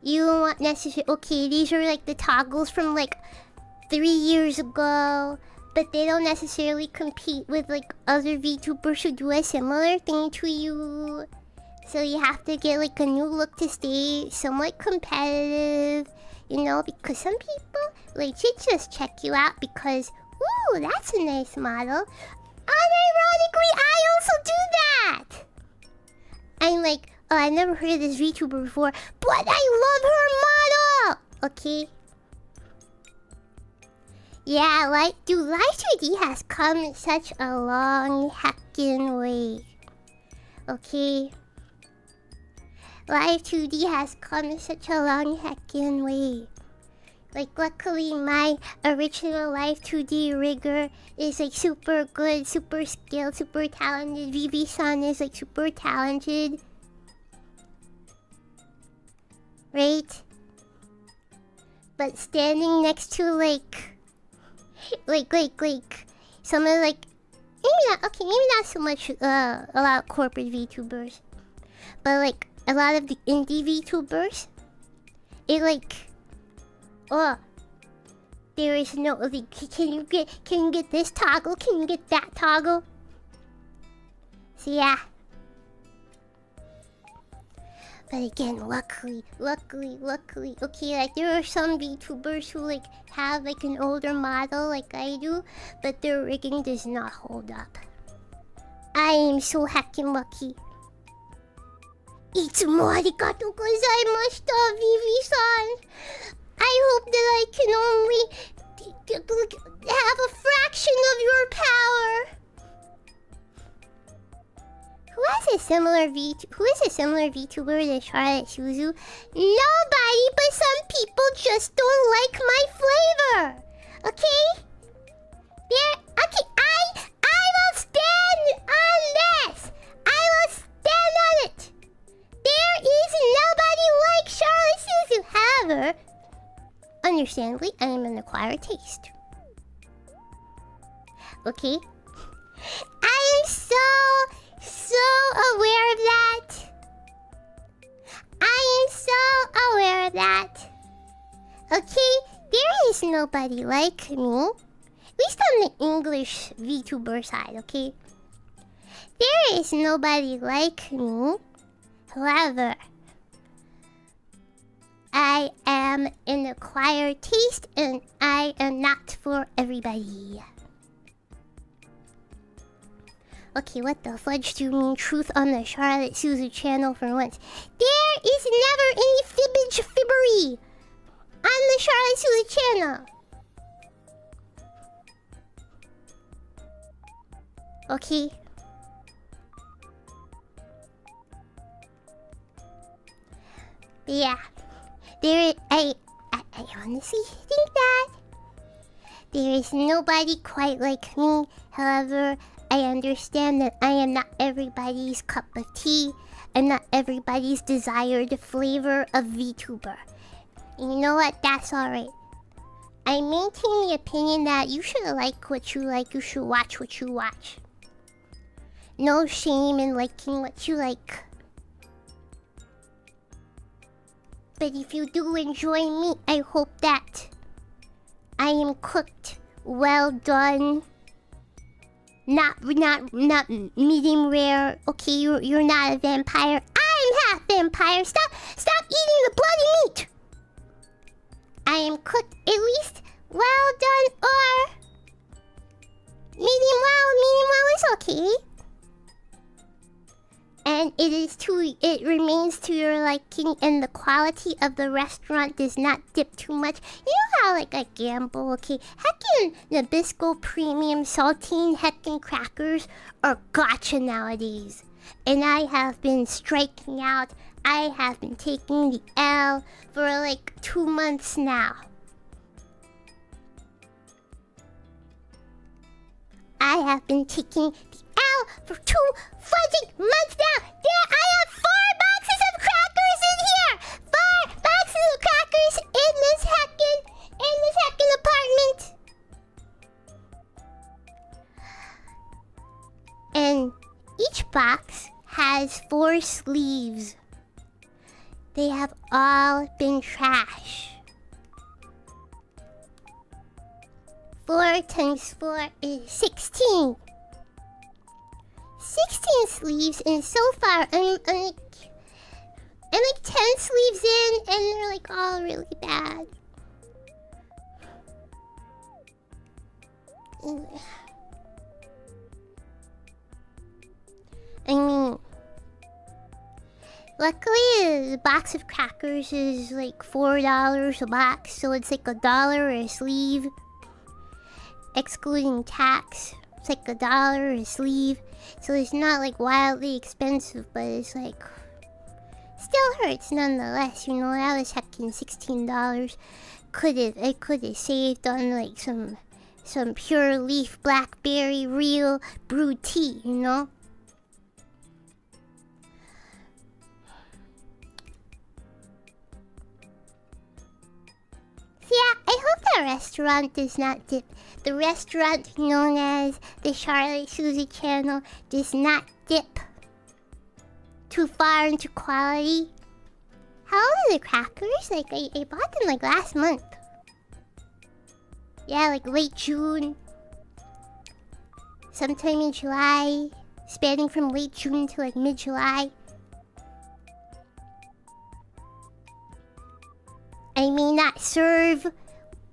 You don't want necessarily... Okay, these are like the toggles from like 3 years ago. But they don't necessarily compete with like other VTubers who do a similar thing to you. So you have to get like a new look to stay somewhat competitive. You know, because some people legit just check you out because, ooh, that's a nice model. Unironically, I also do that! I'm like, oh, I never heard of this VTuber before, but I love her model! Okay? Yeah, like, dude, Live 2D has come such a long heckin' way. Okay? Live 2D has come such a long heckin' way. Like, luckily, my original Live 2D rigger is like super good, super skilled, super talented. VV-san is like super talented. Right? But standing next to like some of like, maybe not so much a lot of corporate VTubers, but like a lot of the indie VTubers, it like, oh, there is no like, can you get this toggle? Can you get that toggle? So yeah. But again, luckily, okay, like there are some VTubers who like have like an older model like I do, but their rigging does not hold up. I am so heckin' lucky. いつもありがとうございました、Vivi-san. I hope that I can only have a fraction of your power. Who is a similar VTuber to Charlotte Suzu? Nobody, but some people just don't like my flavor. Okay? I will stand on this. I will stand on it. There is nobody like Charlotte Suzu. However, understandably, I am an acquired taste. Okay? I am so aware of that. I am so aware of that. Okay? There is nobody like me. At least on the English VTuber side, okay? There is nobody like me. However, I am an acquired taste and I am not for everybody. Okay, what the fudge do you mean? Truth on the Charlotte Suzu channel for once. There is never any fibbery on the Charlotte Suzu channel. Okay. But yeah, I honestly think that there is nobody quite like me. However, I understand that I am not everybody's cup of tea and not everybody's desired flavor of VTuber. And you know what? That's alright. I maintain the opinion that you should like what you like, you should watch what you watch. No shame in liking what you like. But if you do enjoy meat, I hope that I am cooked, well done, not medium rare. Okay, you're not a vampire. I'm half vampire. Stop eating the bloody meat. I am cooked at least well done or medium well is okay. And it remains to your liking, and the quality of the restaurant does not dip too much. You know how like I gamble, okay? Heckin' Nabisco premium saltine heckin' crackers are gotcha nowadays. And I have been striking out. I have been taking the L for like 2 months now. I have been taking the L for 2 fudging months now. There, I have 4 boxes of crackers in here. 4 boxes of crackers in this heckin' apartment. And each box has 4 sleeves. They have all been trash. 4 times 4 is 16. 16 sleeves, and so far I'm like 10 sleeves in, and they're like all really bad. I mean, luckily the box of crackers is like $4 a box, so it's like $1 a sleeve, excluding tax. It's like $1 a sleeve, so it's not like wildly expensive, but it's like still hurts nonetheless. You know, that was heckin' $16. I could have saved on like some pure leaf blackberry real brewed tea, you know. Yeah, I hope that restaurant does not dip. The restaurant known as the Charlotte Suzu channel does not dip too far into quality. How old are the crackers? Like, I bought them like last month. Yeah, like late June. Sometime in July. Spanning from late June to like mid-July. I may not serve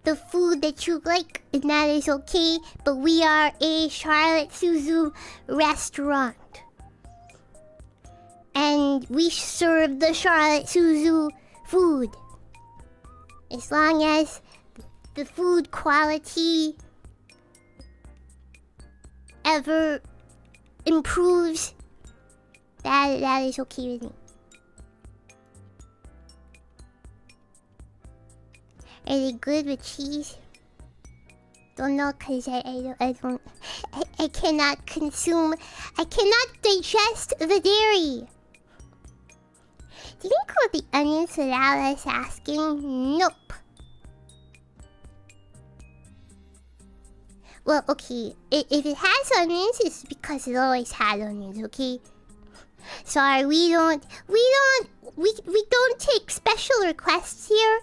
the food that you like, and that is okay, but we are a Charlotte Suzu restaurant. And we serve the Charlotte Suzu food. As long as the food quality ever improves, that is okay with me. Are they good with cheese? Don't know, cause I cannot digest the dairy. Do you include the onions without us asking? Nope. Well, okay, if it has onions, it's because it always had onions, okay? Sorry, we don't take special requests here.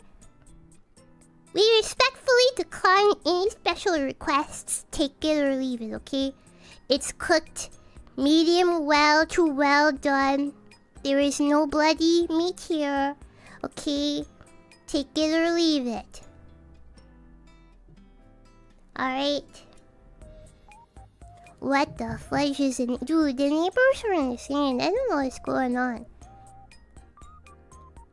We respectfully decline any special requests. Take it or leave it, okay? It's cooked medium well to well done. There is no bloody meat here, okay? Take it or leave it. Alright. What the fudge is in... Dude, the neighbors are insane. I don't know what's going on.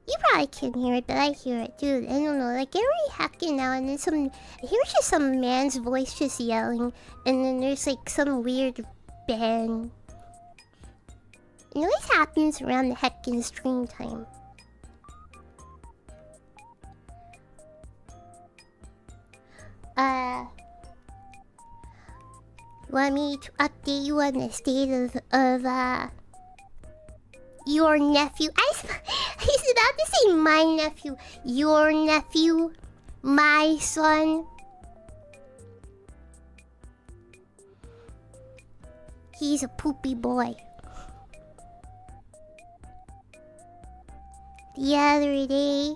You probably can't hear it, but I hear it, dude. I don't know, like every hacking now and then I hear just some man's voice just yelling, and then there's like some weird bang. It always happens around the heckin' stream time. want me to update you on the state of your nephew? I was about to say my nephew. Your nephew. My son. He's a poopy boy. The other day,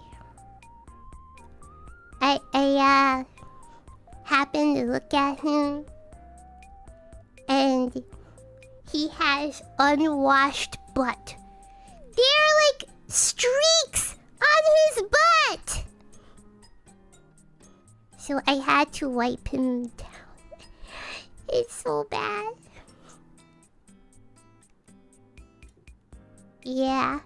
I happened to look at him, and he has unwashed butt. There are like streaks on his butt. So I had to wipe him down. It's so bad. Yeah.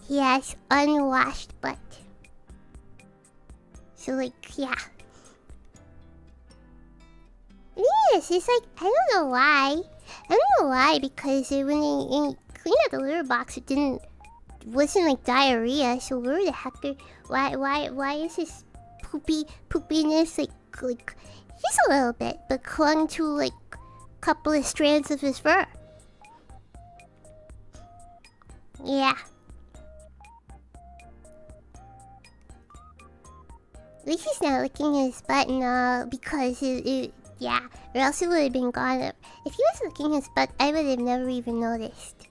He has unwashed butt. So like, yeah. Yes, it's like, I don't know why. I don't know why, because when he cleaned out the litter box, it wasn't like diarrhea. So where the heck why is his poopiness like just a little bit, but clung to like a couple of strands of his fur. Yeah. At least he's not licking his butt and all, because yeah, or else it would have been gone. If he was licking his butt, I would have never even noticed.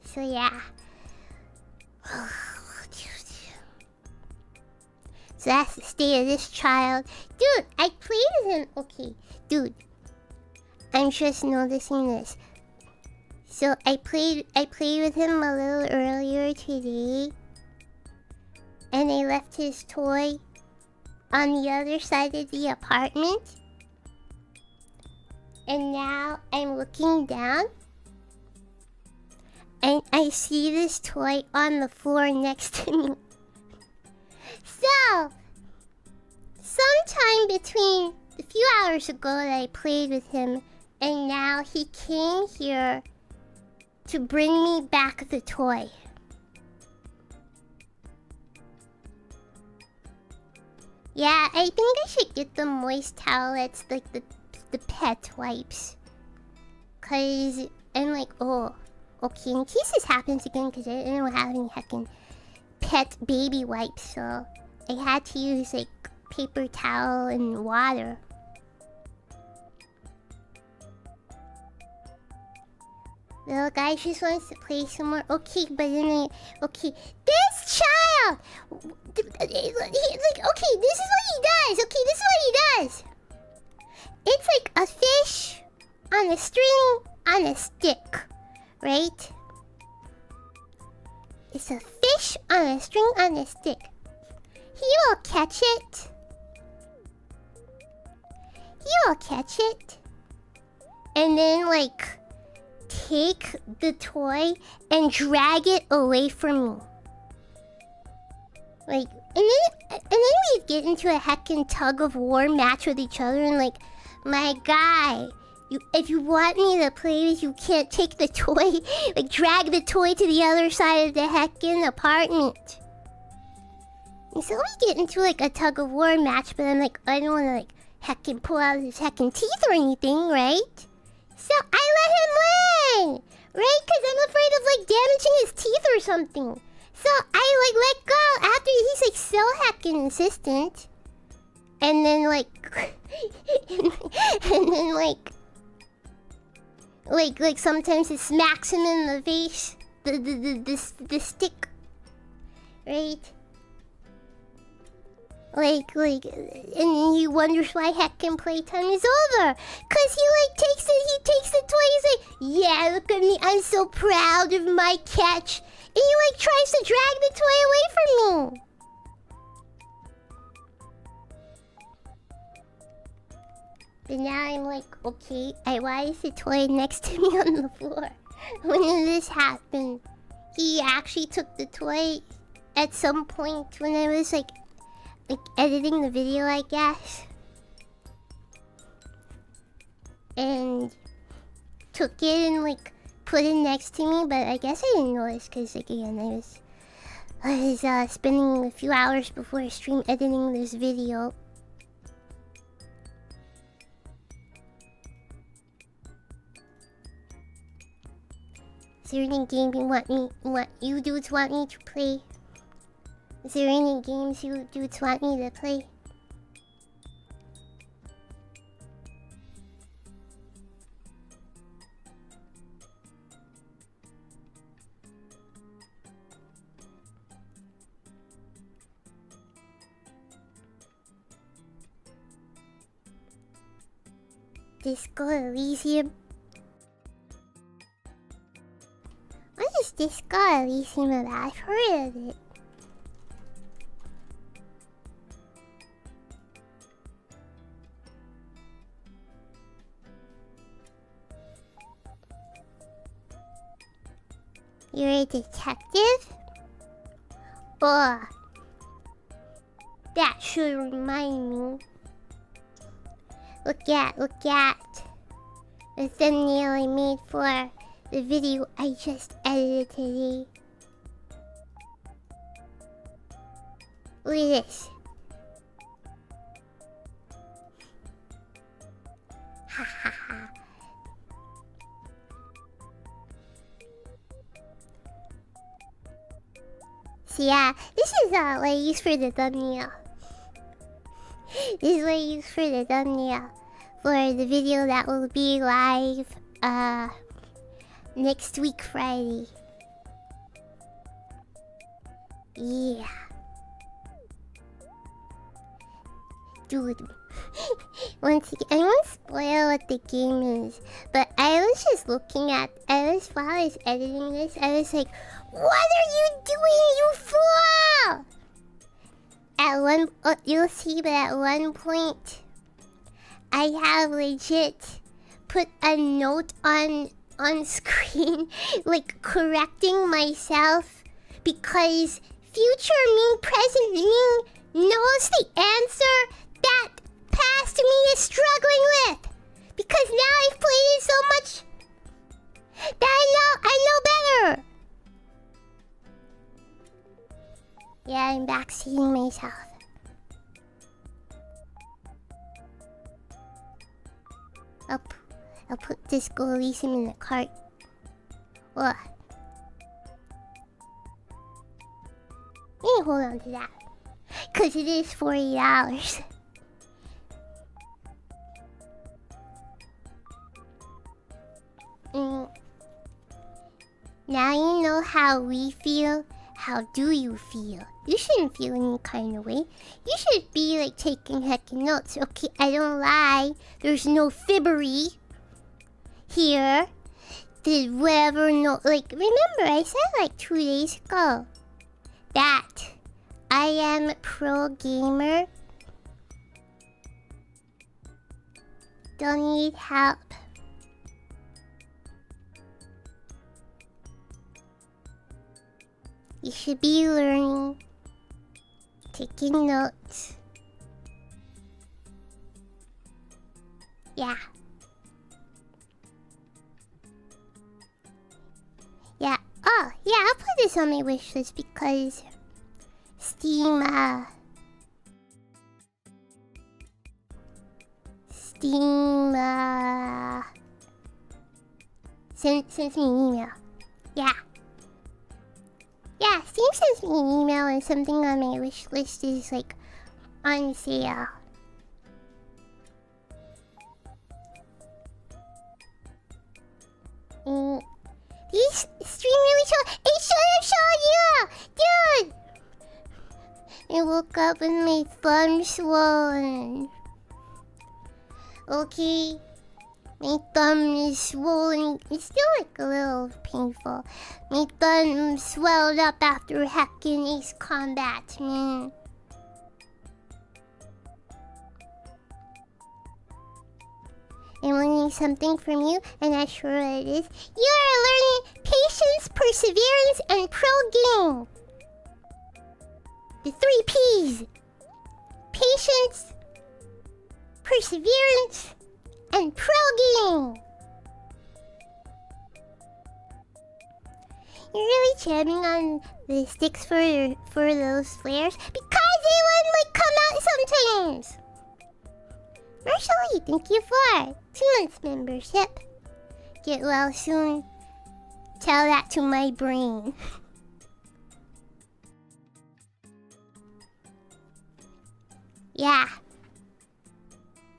So yeah. So that's the state of this child. Dude, I played with him. Okay, dude. I'm just noticing this. So I played with him a little earlier today. And I left his toy on the other side of the apartment. And now I'm looking down. And I see this toy on the floor next to me. So, sometime between a few hours ago that I played with him, and now he came here to bring me back the toy. Yeah, I think I should get the moist towelettes, like the pet wipes. Cause I'm like, oh, okay, in case this happens again, cause I don't have any heckin' pet baby wipes, so I had to use like paper towel and water. Little guy just wants to play some more. Okay, but then okay, this child. Okay, this is what he does. Okay, this is what he does. It's like a fish on a string on a stick, right? It's a fish on a string on a stick. He will catch it. He will catch it. And then like take the toy and drag it away from me. Like, and then we get into a heckin' tug of war match with each other, and like, my guy, if you want me to play with you, can't take the toy, like drag the toy to the other side of the heckin' apartment. And so we get into like a tug of war match, but I'm like, I don't wanna like heckin' pull out his heckin' teeth or anything, right? So I let him win, right? Cause I'm afraid of like damaging his teeth or something. So I like let go after he's like so heckin' insistent. And then like and then like sometimes it smacks him in the face. The stick. Right? Like, and then he wonders why heckin' playtime is over. Cause he takes the toy, he's like, yeah, look at me, I'm so proud of my catch. And he tries to drag the toy away from me. But now I'm like, okay, why is the toy next to me on the floor? When did this happen? He actually took the toy at some point when I was like editing the video, I guess. And took it and put it next to me, but I guess I didn't notice because, like, again, I was spending a few hours before stream editing this video. Is there any game you dudes want me to play? Is there any games you dudes want me to play? Disco Elysium. What is Disco Elysium about? I've heard of it. You're a detective? Oh, that should remind me. Look at the thumbnail I made for the video I just edited today. Look at this. Ha ha ha. So yeah, this is what I use for the thumbnail. This is what I use for the thumbnail for the video that will be live next week Friday. Yeah. Dude. Once again, I won't spoil what the game is, but I was just looking at, while I was editing this, I was like, what are you doing, you fool? You'll see, but at one point, I have legit put a note on screen, like correcting myself, because future me, present me knows the answer that past me is struggling with. Because now I've played it so much that I know better. Yeah, I'm backseating myself. I'll put this Elysium in the cart. What? Let me hold on to that. Cause it is $40. Now you know how we feel. How do you feel? You shouldn't feel any kind of way. You should be like taking heckin' notes. Okay, I don't lie. There's no fibbery here. Did whatever no, like, remember I said like 2 days ago that I am pro gamer. Don't need help. You should be learning, taking notes. Yeah. Yeah. Oh, yeah, I'll put this on my wish list because Steam sends me an email. Yeah. Yeah, Steam sends me an email and something on my wish list is like on sale. These stream really show. It should have shown you, dude. I woke up with my thumb swollen. Okay. My thumb is swollen. It's still like a little painful. My thumb swelled up after hacking Ace Combat, man. I'm learning something from you, and that's sure what it is. You are learning patience, perseverance, and pro game. The 3 P's. Patience, perseverance, and pro game. You're really jamming on the sticks for those flares? Because they wouldn't like come out sometimes! Marshall, thank you for 2 months membership. Get well soon. Tell that to my brain. Yeah.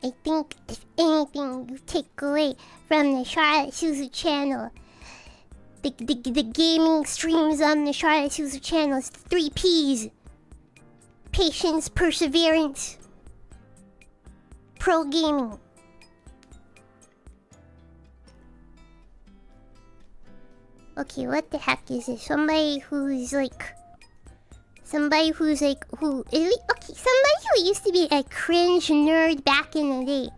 I think if anything you take away from the Charlotte Suzu channel, the gaming streams on the Charlotte Suzu channel is 3 P's. Patience, perseverance, pro gaming. Okay, what the heck is this? Somebody who's like, somebody who used to be a cringe nerd back in the day.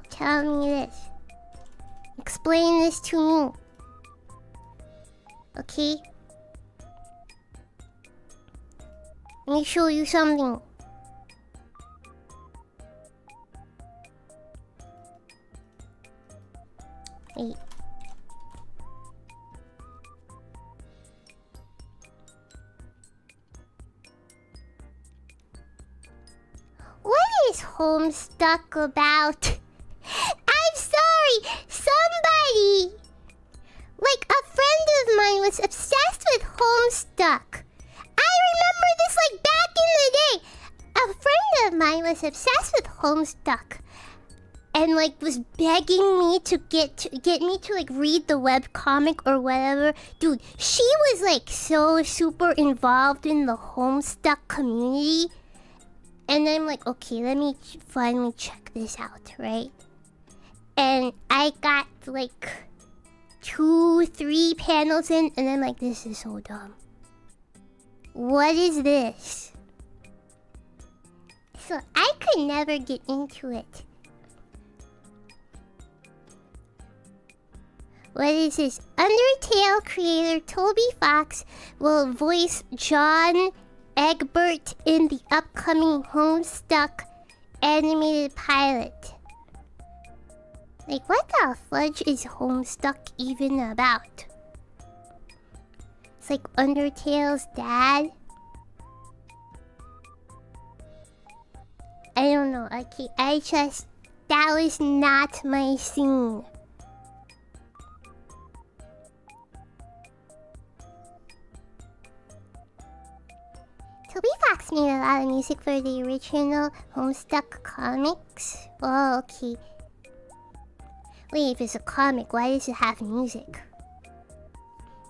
Tell me this. Explain this to me. Okay? Let me show you something. Wait. What is Homestuck about? I'm sorry! Somebody! Like, a friend of mine was obsessed with Homestuck. I remember this, like, back in the day. A friend of mine was obsessed with Homestuck. And, like, was begging me to get me to, like, read the webcomic or whatever. Dude, she was, like, so super involved in the Homestuck community. And I'm like, okay, let me finally check this out, right? And I got like 2-3 panels in, and I'm like, this is so dumb. What is this? So I could never get into it. What is this? Undertale creator Toby Fox will voice John Egbert in the upcoming Homestuck animated pilot. Like, what the fudge is Homestuck even about? It's like Undertale's dad. I don't know. That was not my scene. Toby Fox made a lot of music for the original Homestuck comics. Oh, okay. Wait, if it's a comic, why does it have music?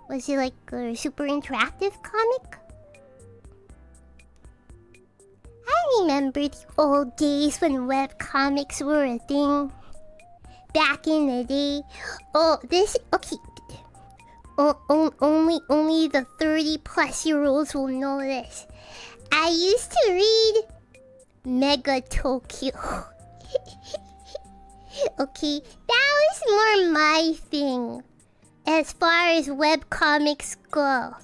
Was it like a super interactive comic? I remember the old days when webcomics were a thing. Back in the day. Oh, this... Okay. Only the 30-plus-year-olds will know this. I used to read Mega Tokyo. Okay, that was more my thing. As far as webcomics go,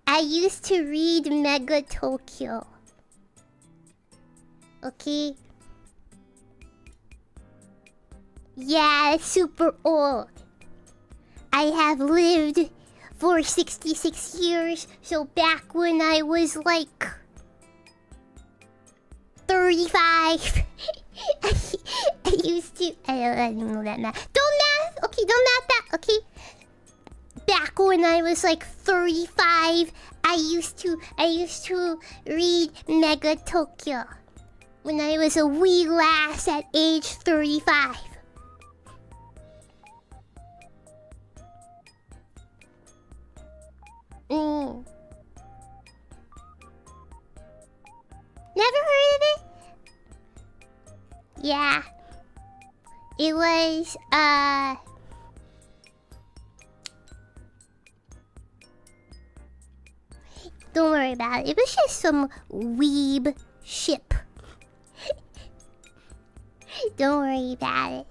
I used to read Mega Tokyo. Okay? Yeah, it's super old. I have lived for 66 years, so back when I was like 35, I used to... I don't know that math. Don't math! Okay, don't math that, okay? Back when I was like 35, I used to read Mega Tokyo. When I was a wee lass at age 35. Never heard of it? Yeah. It was, don't worry about it. It was just some weeb ship. Don't worry about it.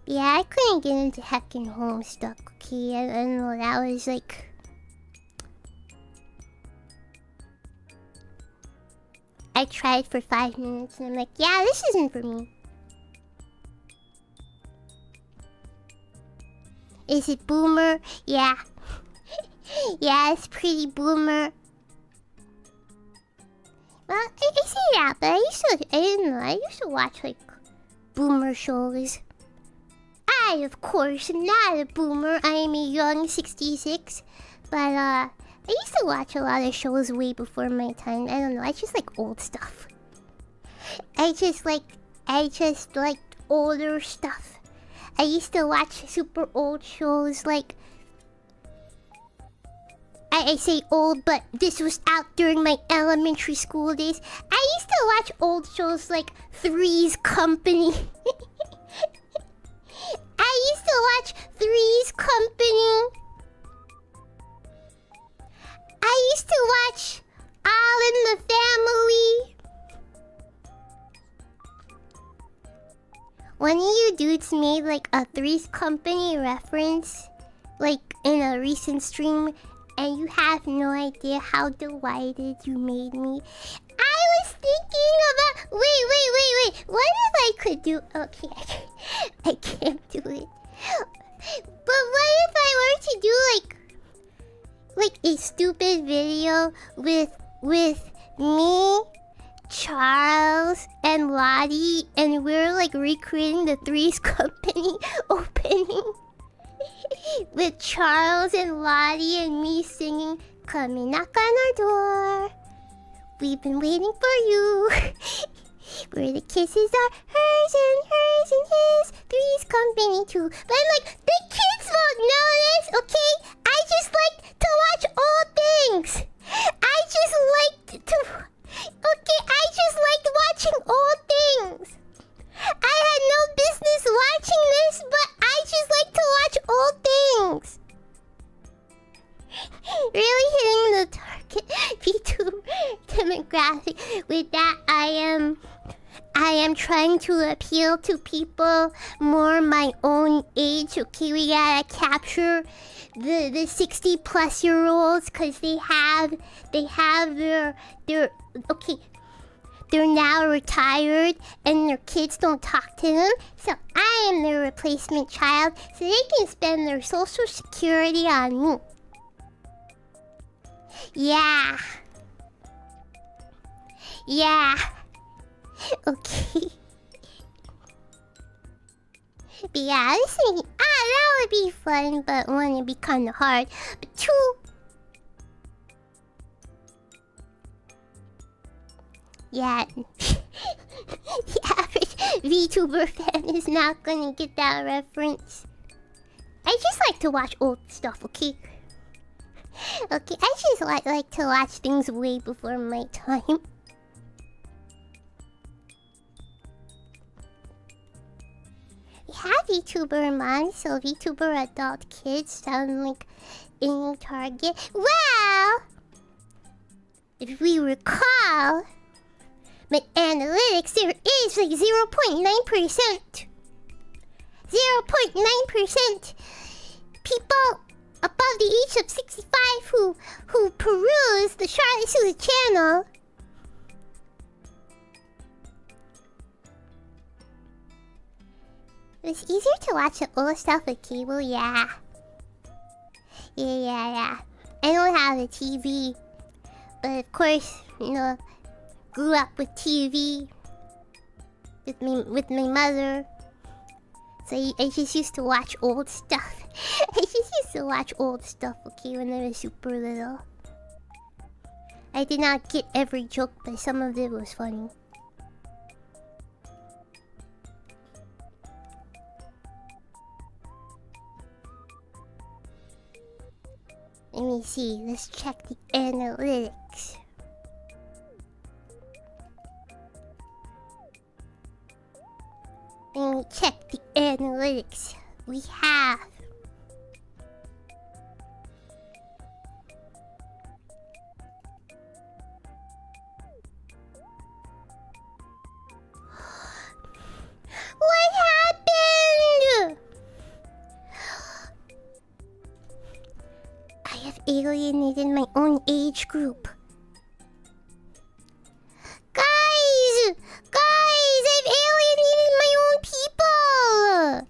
Yeah, I couldn't get into heckin' Homestuck, okay? I don't know, that was like... I tried for 5 minutes and I'm like, yeah, this isn't for me. Is it boomer? Yeah. Yeah, it's pretty boomer. Well, I say that, but I used to watch like boomer shows. I, of course, am not a boomer. I am a young 66. But, I used to watch a lot of shows way before my time. I don't know, I just like old stuff. I just liked older stuff. I used to watch super old shows like... I say old, but this was out during my elementary school days. I used to watch old shows like Three's Company. I used to watch Three's Company. I used to watch All in the Family. One of you dudes made like a Three's Company reference, like in a recent stream, and you have no idea how delighted you made me. I was thinking about... Wait. What if I could do... Okay, I can't do it. But what if I were to do like a stupid video with me, Charles, and Lottie, and we're like recreating the Three's Company opening with Charles and Lottie and me singing "Come and knock on our door. We've been waiting for you." Where the kisses are hers and his. Three's Company too. But I'm like, the kids won't know this, okay? I just like to watch old things. I just liked watching old things. I had no business watching this, but I just like to watch old things. Really hitting the target VTuber demographic. With that, I am trying to appeal to people more my own age. Okay, we gotta capture the 60-plus-year-olds, cause they have their okay. They're now retired and their kids don't talk to them. So I am their replacement child, so they can spend their social security on me. Yeah. Okay. But yeah, I was thinking, that would be fun, but one, it'd be kinda hard. But two... Yeah, the average VTuber fan is not gonna get that reference. I just like to watch old stuff, okay? Okay, I just like to watch things way before my time. We have VTuber moms, so VTuber adult kids sound like any target. Well, if we recall... But analytics, there is like 0.9%. 0.9% people above the age of 65 who peruse the Charlotte Suzu channel. It's easier to watch the old stuff with cable, yeah. Yeah. I don't have a TV, but of course, you know, grew up with TV with my mother, so I just used to watch old stuff. Okay, when I was super little. I did not get every joke, but some of it was funny. Let me see, let's check the analytics. Let me check the analytics. We have... What happened? I have alienated my own age group. Guys, I've alienated my own people.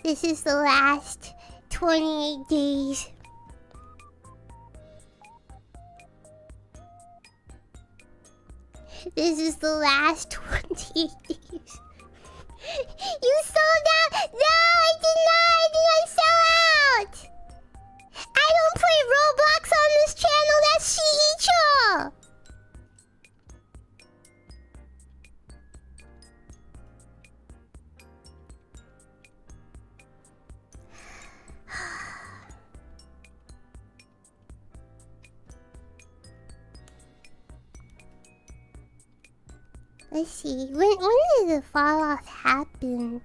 This is the last 28 days. This is the last 28 days. You sold out? No, I did not. Did I sell out? I don't play Roblox on this channel. That's Shiicho. Let's see. When did the fall off happen?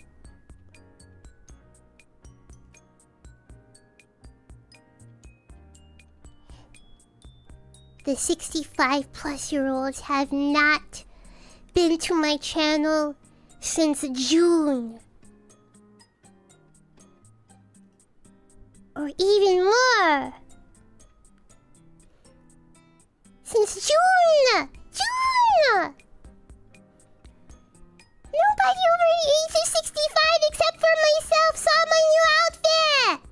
The 65-plus-year-olds have not been to my channel since June. Or even more. Since June! June! Nobody over the age of 65 except for myself saw my new outfit!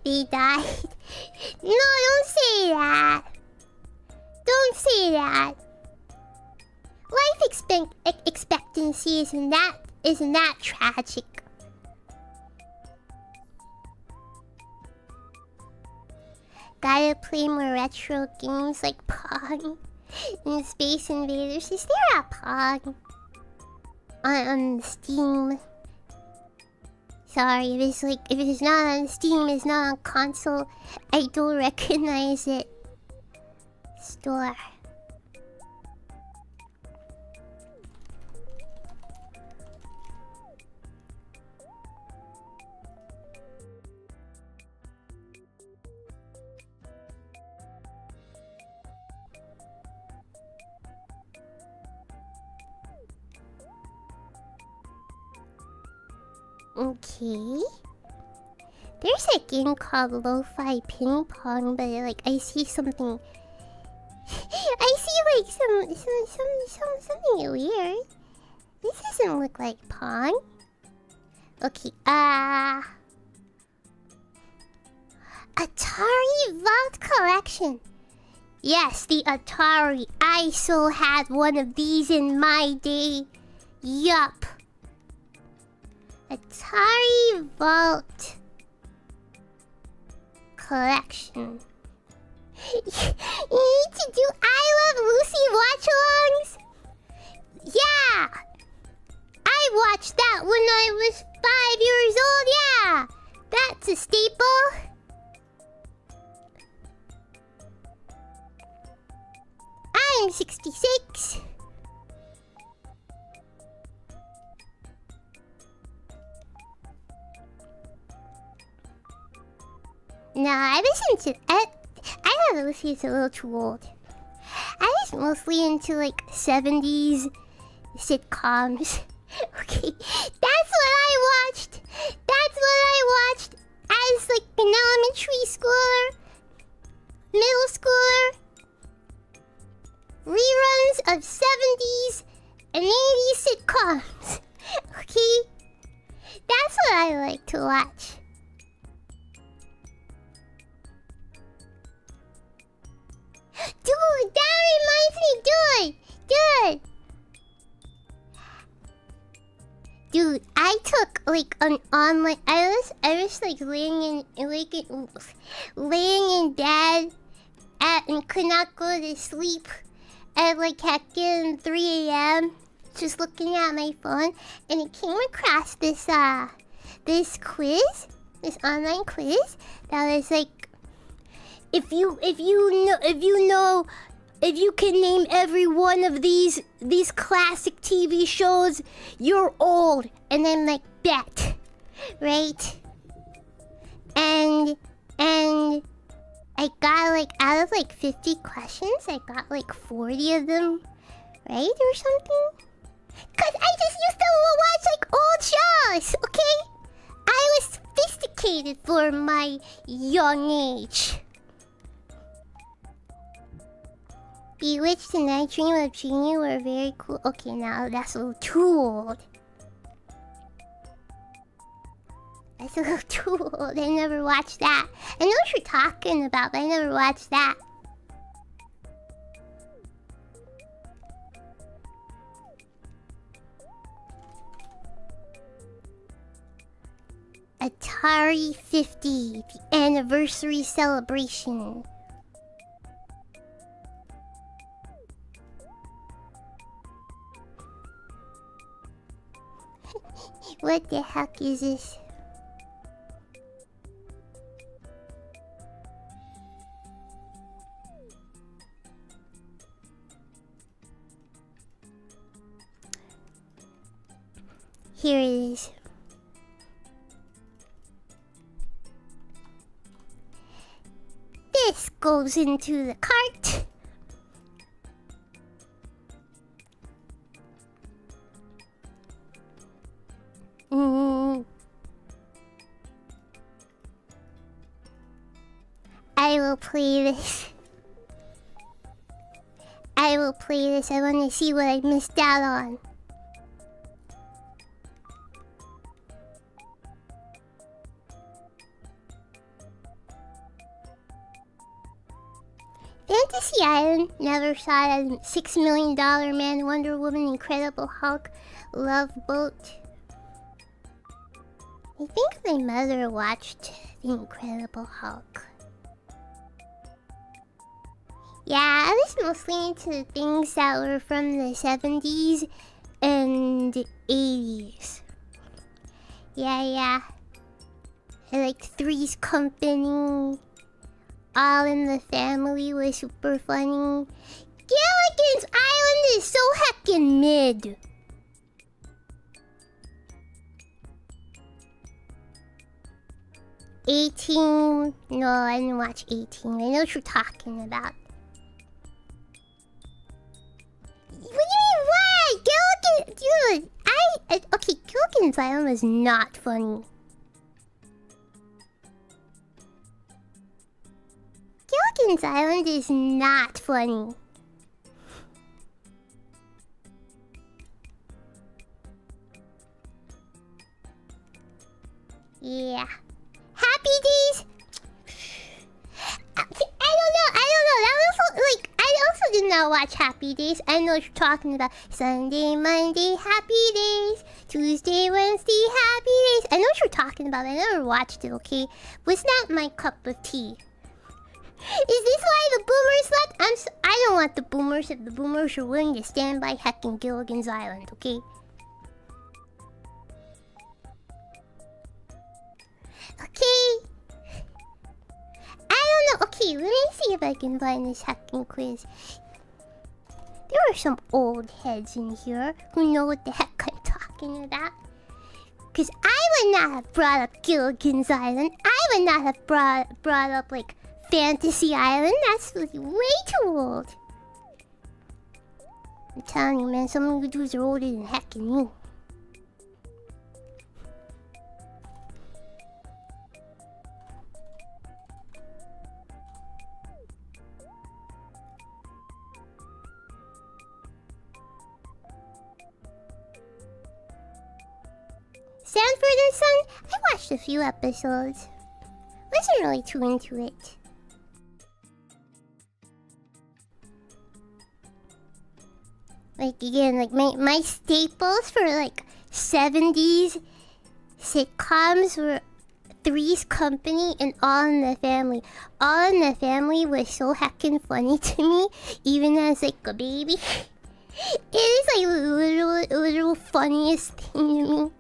They died. No, don't say that. Don't say that. Life expectancy isn't that tragic. Gotta play more retro games like Pong and Space Invaders. Is there a Pong on Steam? Sorry, if it's not on Steam, it's not on console, I don't recognize it. Store. Okay. There's a game called Lo-Fi Ping Pong, but I see something. I see something weird. This doesn't look like Pong. Okay, Atari Vault Collection. Yes, the Atari. I so had one of these in my day. Yup. Atari Vault Collection. You need to do I Love Lucy watch-alongs? Yeah! I watched that when I was 5 years old, yeah! That's a staple. I'm 66. No, I listen to... I thought Lucy's a little too old. I was mostly into, 70s sitcoms. Okay, that's what I watched. That's what I watched as, an elementary schooler, middle schooler. Reruns of 70s and 80s sitcoms. Okay? That's what I like to watch. Dude, that reminds me, dude, I took an online. I was laying in bed and could not go to sleep at heckin' 3 a.m. just looking at my phone, and it came across this quiz, this online quiz that was if you can name every one of these classic TV shows, you're old. And I'm like, bet, right? And I got out of 50 questions, I got 40 of them right or something. Cause I just used to watch old shows, okay? I was sophisticated for my young age. Bewitched and I Dream of Genie were very cool. Okay, now that's a little too old. That's a little too old. I never watched that. I know what you're talking about, but I never watched that. Atari 50, the anniversary celebration. What the heck is this? Here it is. This goes into the cart. I will play this. I will play this. I want to see what I missed out on. Fantasy Island, never saw it. $6 Million Man, Wonder Woman, Incredible Hulk, Love Boat. I think my mother watched The Incredible Hulk. Yeah, I was mostly into things that were from the 70s and 80s. Yeah. I liked Three's Company. All in the Family was super funny. Gilligan's Island is so heckin' mid. A-Team? No, I didn't watch A-Team. I know what you're talking about. What do you mean, why? Gilligan... Dude, okay, Gilligan's Island was not funny. Gilligan's Island is not funny. Yeah. Happy Days? I don't know. That was like, I also did not watch Happy Days. I know what you're talking about. Sunday, Monday, Happy Days. Tuesday, Wednesday, Happy Days. I know what you're talking about. I never watched it, okay? Was not my cup of tea. Is this why the boomers left? I don't want the boomers if the boomers are willing to stand by heckin' Gilligan's Island, okay? Okay. I don't know. Okay, let me see if I can find this heckin' quiz. There are some old heads in here who know what the heck I'm talking about. Because I would not have brought up Gilligan's Island. I would not have brought up, like, Fantasy Island. That's way too old. I'm telling you, man, some of the dudes are older than heckin' me. Sanford and Son? I watched a few episodes. Wasn't really too into it. Like, again, like, my staples for, like, 70s sitcoms were Three's Company and All in the Family. All in the Family was so heckin' funny to me, even as, like, a baby. It is, like, the literal funniest thing to me.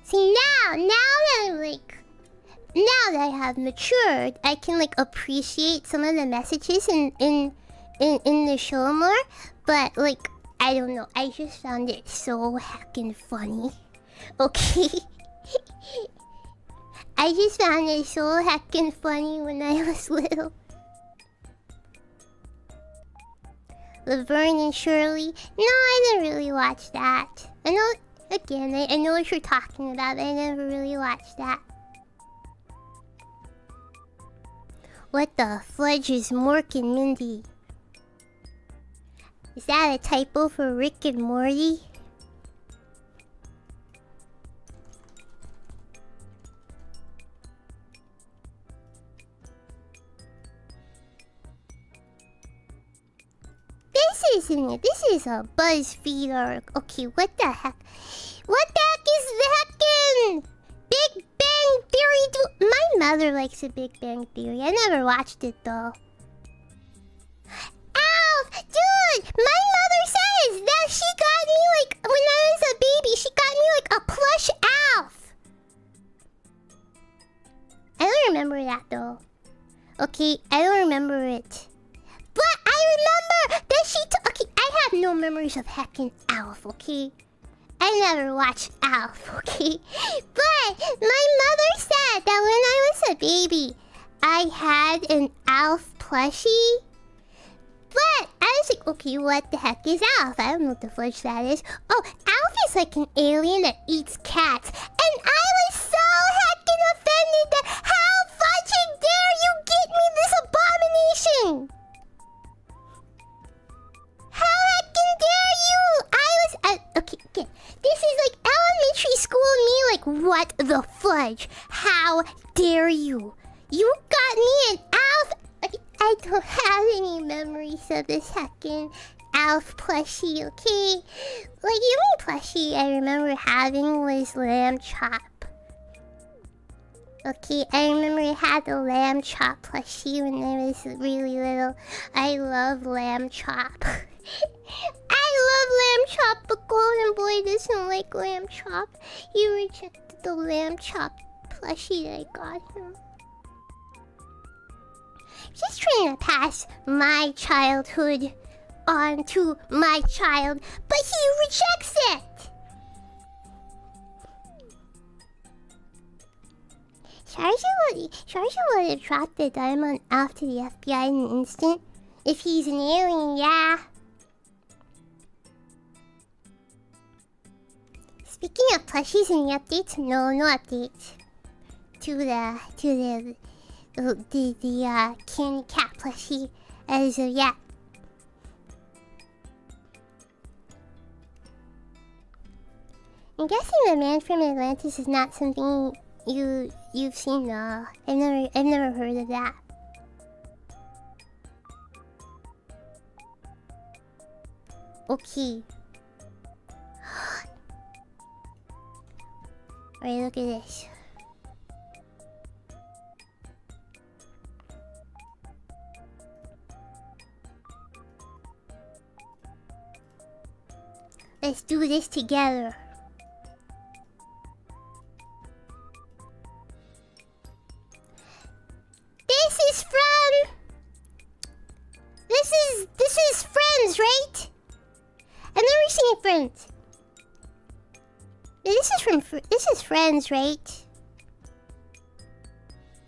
See, now that I'm, like... Now that I have matured, I can, like, appreciate some of the messages in the show more, but like, I don't know, I just found it so heckin' funny. Okay? I just found it so heckin' funny when I was little. Laverne and Shirley? No, I didn't really watch that. I know, again, I know what you're talking about, but I never really watched that. What the fudge is Mork and Mindy? Is that a typo for Rick and Morty? This is a BuzzFeed article. Okay, what the heck? What the heck is heckin'? Big Bang Theory? My mother likes the Big Bang Theory. I never watched it though. Alf! Dude! My mother says that she got me like, when I was a baby, she got me like a plush Alf. I don't remember that though. Okay, I don't remember it. But I remember that she took... Okay, I have no memories of heckin' Alf, okay? I never watched Alf, okay? But my mother said that when I was a baby, I had an Alf plushie. But I was like, okay, what the heck is Alf? I don't know what the fudge that is. Oh, Alf is like an alien that eats cats. And I was so heckin' offended that how fudging dare you get me this abomination? How heckin' dare you? I was okay. This is like elementary school me. Like, what the fudge? How dare you? You got me an Alf. I don't have any memories of this heckin' Alf plushie. Okay, like the only plushie I remember having was Lamb Chop. Okay, I remember I had the Lamb Chop plushie when I was really little. I love Lamb Chop. I love Lamb Chop, but Golden Boy doesn't like Lamb Chop. He rejected the Lamb Chop plushie that I got him. Just trying to pass my childhood on to my child, but he rejects it. Sharja would have dropped the diamond off to the FBI in an instant. If he's an alien, yeah. Speaking of plushies, any updates? No updates. To the candy cat plushie as of yet. I'm guessing the man from Atlantis is not something you've seen though. I've never heard of that. Okay. Alright, look at this. Let's do this together. This is Friends, right? I've never seen Friends. This is Friends, right?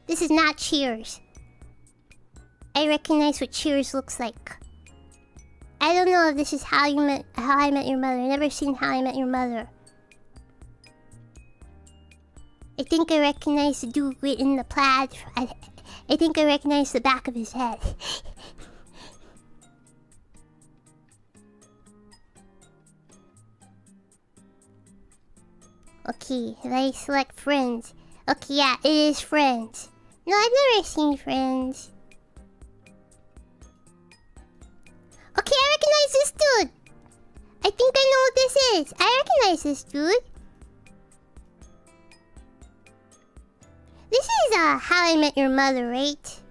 This is not Cheers. I recognize what Cheers looks like. I don't know if this is How I Met Your Mother. I've never seen How I Met Your Mother. I think I recognize the dude in the plaid. I think I recognize the back of his head. Okay, if I select Friends. Okay, yeah, it is Friends. No, I've never seen Friends. Okay, I recognize this dude. I think I know what this is. I recognize this dude. This is How I Met Your Mother, right?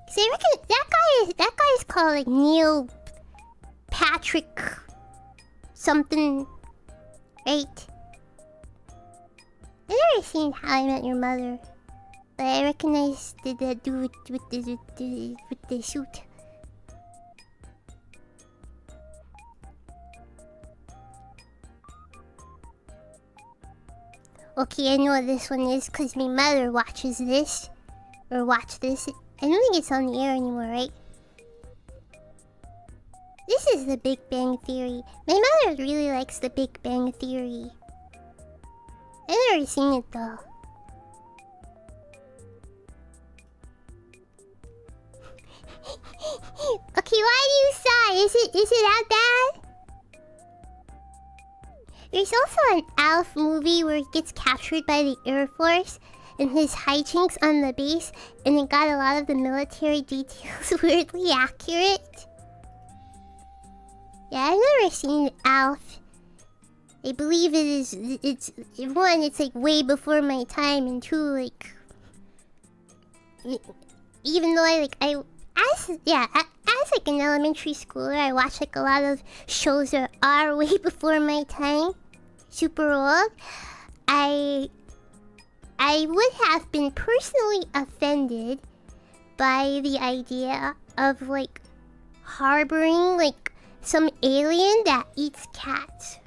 Cause I reckon that guy is called like Neil Patrick something, right? I've never seen How I Met Your Mother, but I recognize the dude with the suit. Okay, I know what this one is because my mother watches this. Or watched this. I don't think it's on the air anymore, right? This is the Big Bang Theory. My mother really likes the Big Bang Theory. I've never seen it though. Okay, why do you sigh? Is it that bad? There's also an Alf movie where he gets captured by the Air Force and his hijinks on the base, and it got a lot of the military details weirdly accurate. Yeah, I've never seen Alf. I believe it's one, it's like way before my time, and two, like, even though as like an elementary schooler, I watched like a lot of shows that are way before my time, super old. I would have been personally offended by the idea of like harboring like some alien that eats cats.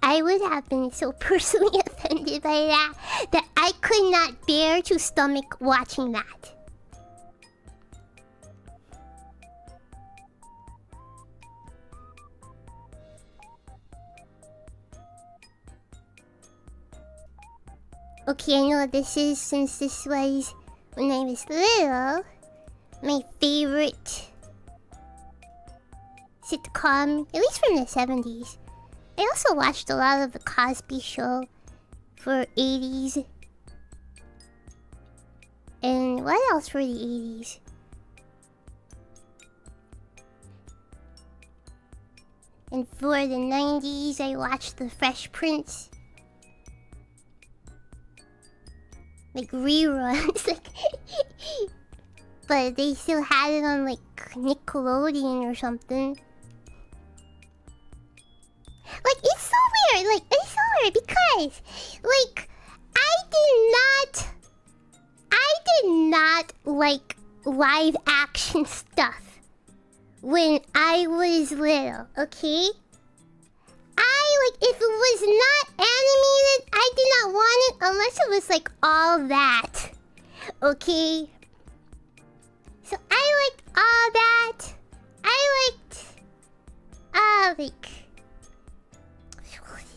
I would have been so personally offended by that I could not bear to stomach watching that. Okay, I know this is, since this was when I was little, my favorite sitcom, at least from the 70s. I also watched a lot of The Cosby Show for 80s. And what else for the 80s? And for the 90s, I watched The Fresh Prince. Like reruns, like, but they still had it on like Nickelodeon or something. Like, it's so weird. Like, it's so weird because, like, I did not like live action stuff when I was little. Okay. If it was not animated, I did not want it unless it was like all that. Okay? So I liked all that. I liked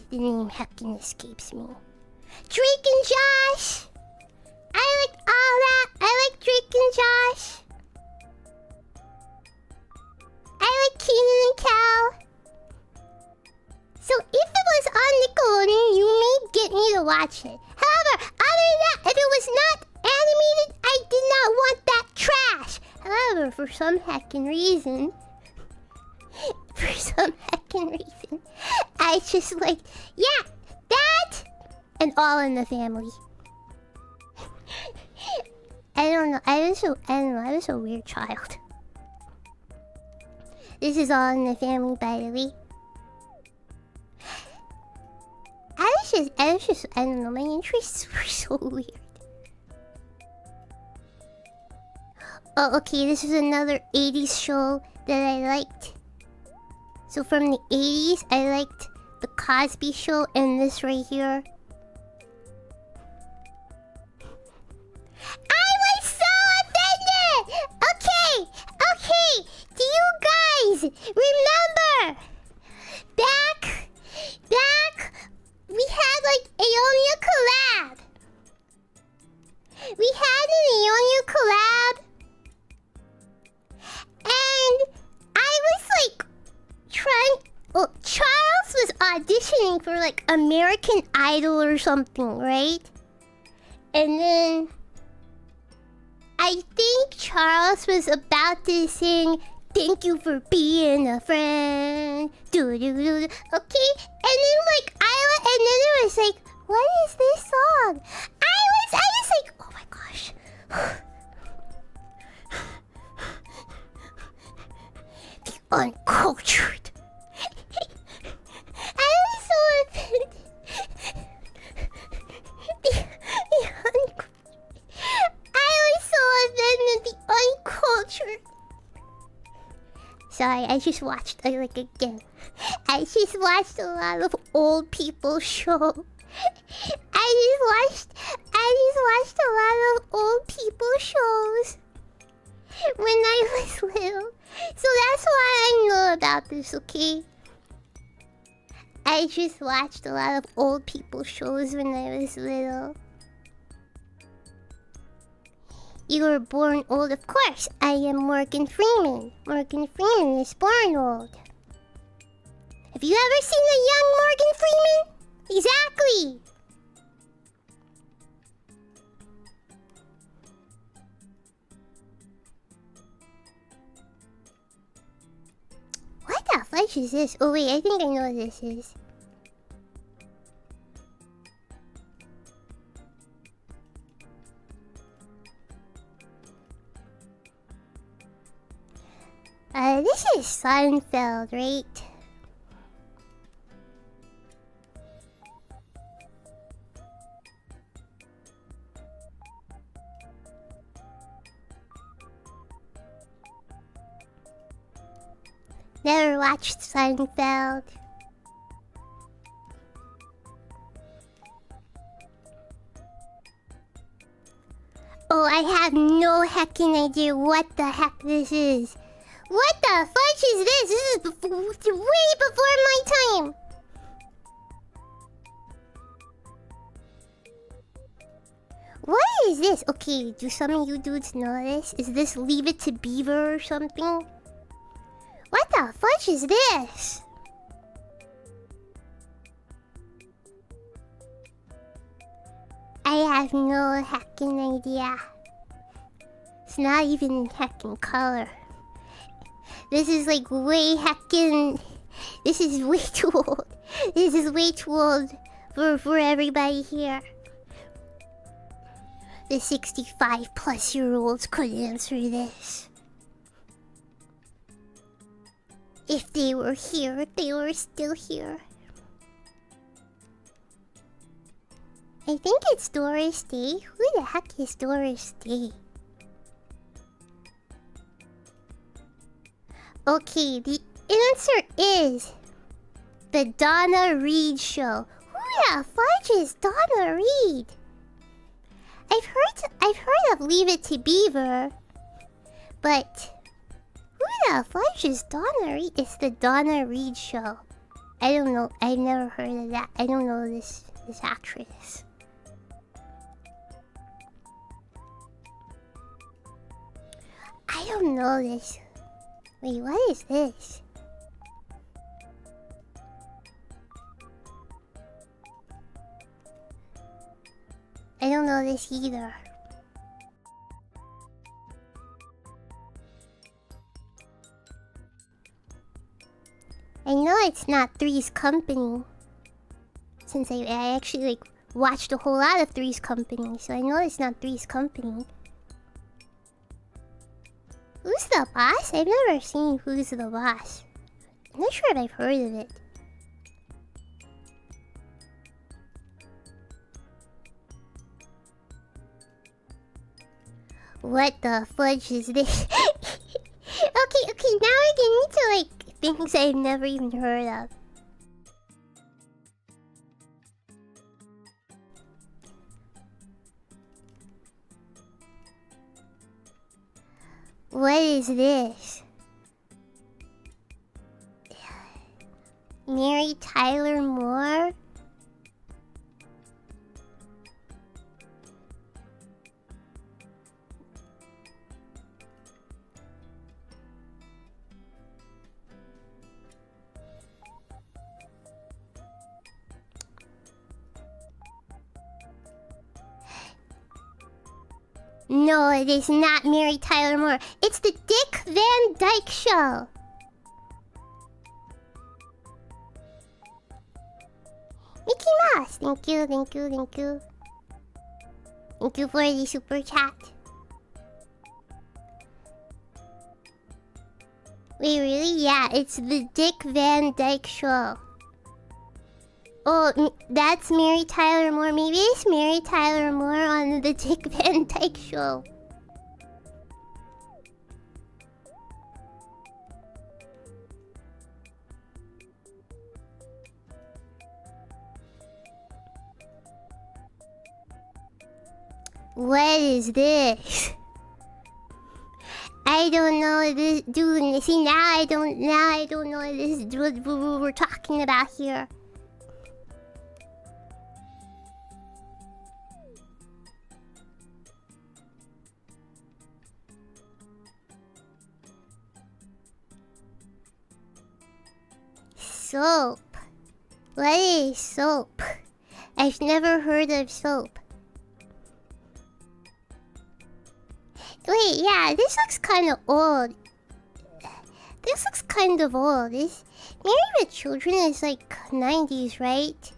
the name heckin' escapes me. Drake and Josh! I liked all that. I like Drake and Josh. I like Keenan and Kel. So if it was on Nickelodeon, you may get me to watch it. However, other than that, if it was not animated, I did not want that trash. However, for some heckin' reason, I just like, yeah, that and All in the Family. I don't know. I was a weird child. This is All in the Family, by the way. I don't know, my interests were so weird. Oh, okay, this is another 80s show that I liked. So from the 80s, I liked The Cosby Show and this right here. I was so offended! Okay, do you guys remember back we had like Aeonia collab. We had an Aeonia collab. And I was like Charles was auditioning for like American Idol or something, right? And then I think Charles was about to sing "Thank You for Being a Friend." Okay? And then like and then it was like, what is this song? I was like, oh my gosh. The uncultured. I was so offended. I was so offended. The uncultured. Sorry, I just watched again. I just watched a lot of old people show. I just watched a lot of old people shows when I was little. So that's why I know about this, okay? I just watched a lot of old people shows when I was little. You were born old, of course. I am Morgan Freeman. Morgan Freeman is born old. Have you ever seen a young Morgan Freeman? Exactly. What the fudge is this? Oh wait, I think I know what this is. This is Seinfeld, right? Never watched Seinfeld. Oh, I have no heckin' idea what the heck this is. What the fudge is this? This is way before my time. What is this? Okay, do some of you dudes know this? Is this Leave It to Beaver or something? What the fudge is this? I have no heckin' idea. It's not even in heckin' color. This is like way heckin'... This is way too old. This is way too old for everybody here. The 65-plus-year-olds could answer this. If they were here, if they were still here. I think it's Doris Day. Who the heck is Doris Day? Okay, the answer is the Donna Reed Show. Who the fudge is Donna Reed? I've heard of Leave It to Beaver, but who the fudge is Donna Reed? It's the Donna Reed Show. I don't know. I've never heard of that. I don't know this actress. I don't know this. Wait, what is this? I don't know this either. I know it's not Three's Company. Since I actually like watched a whole lot of Three's Company, so I know it's not Three's Company. Who's the Boss? I've never seen Who's the Boss. I'm not sure if I've heard of it. What the fudge is this? Okay, now we're getting into like things I've never even heard of. What is this? Mary Tyler Moore? No, it is not Mary Tyler Moore. It's the Dick Van Dyke Show. Mickey Mouse. Thank you. Thank you for the super chat. Wait, really? Yeah, it's the Dick Van Dyke Show. Oh, that's Mary Tyler Moore. Maybe it's Mary Tyler Moore on the Dick Van Dyke Show. What is this? I don't know this dude. See, now I don't know this dude we're talking about here. soap? What is soap? I've never heard of soap. Wait, yeah, this looks kind of old. This looks kind of old. This Married with Children is like 90s, right?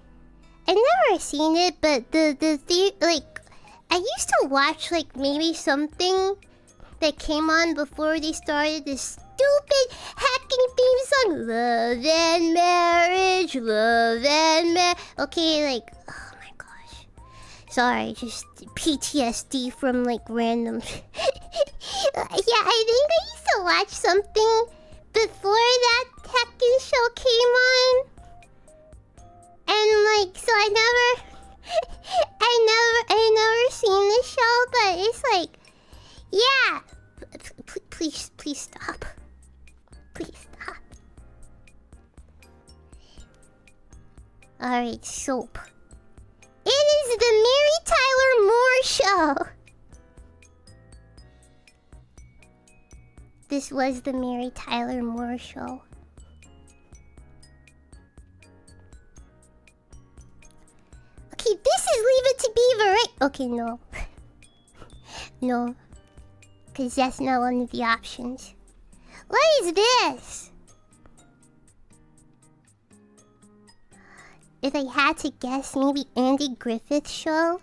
I've never seen it, but the like, I used to watch like maybe something that came on before they started this stupid hacking theme song. Love and marriage, love and okay, like, oh my gosh. Sorry, just PTSD from like random. Yeah, I think I used to watch something before that hacking show came on. And like, so I never seen the show, but it's like, yeah. Please stop. Please stop. Alright, soap. It is the Mary Tyler Moore Show. This was the Mary Tyler Moore Show. Okay, this is Leave It to Beaver, right? Okay, no. No. Because that's not one of the options. What is this? If I had to guess, maybe Andy Griffith's show?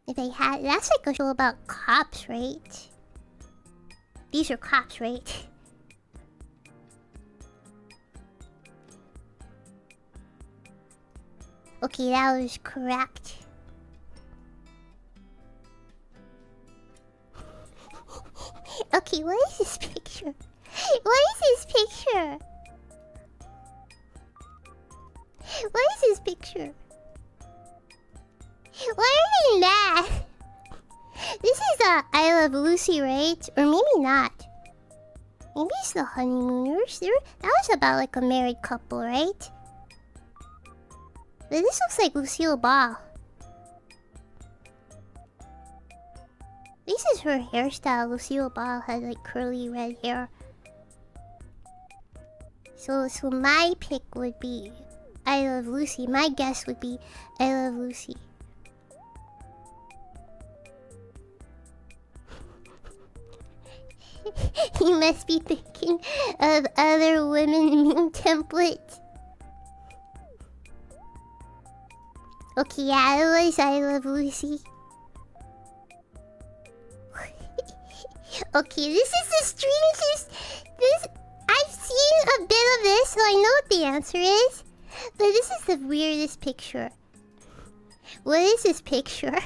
If I had... That's like a show about cops, right? These are cops, right? Okay, that was correct. Okay, what is this picture? What is this picture? What is this picture? Why are they mad? This is I Love Lucy, right? Or maybe not. Maybe it's the Honeymooners. That was about like a married couple, right? But this looks like Lucille Ball. This is her hairstyle. Lucille Ball had like curly red hair. So my pick would be I Love Lucy. My guess would be I Love Lucy. You must be thinking of other women meme templates. Okay, yeah, it was I Love Lucy. Okay, this is the strangest... I've seen a bit of this, so I know what the answer is. But this is the weirdest picture. What is this picture?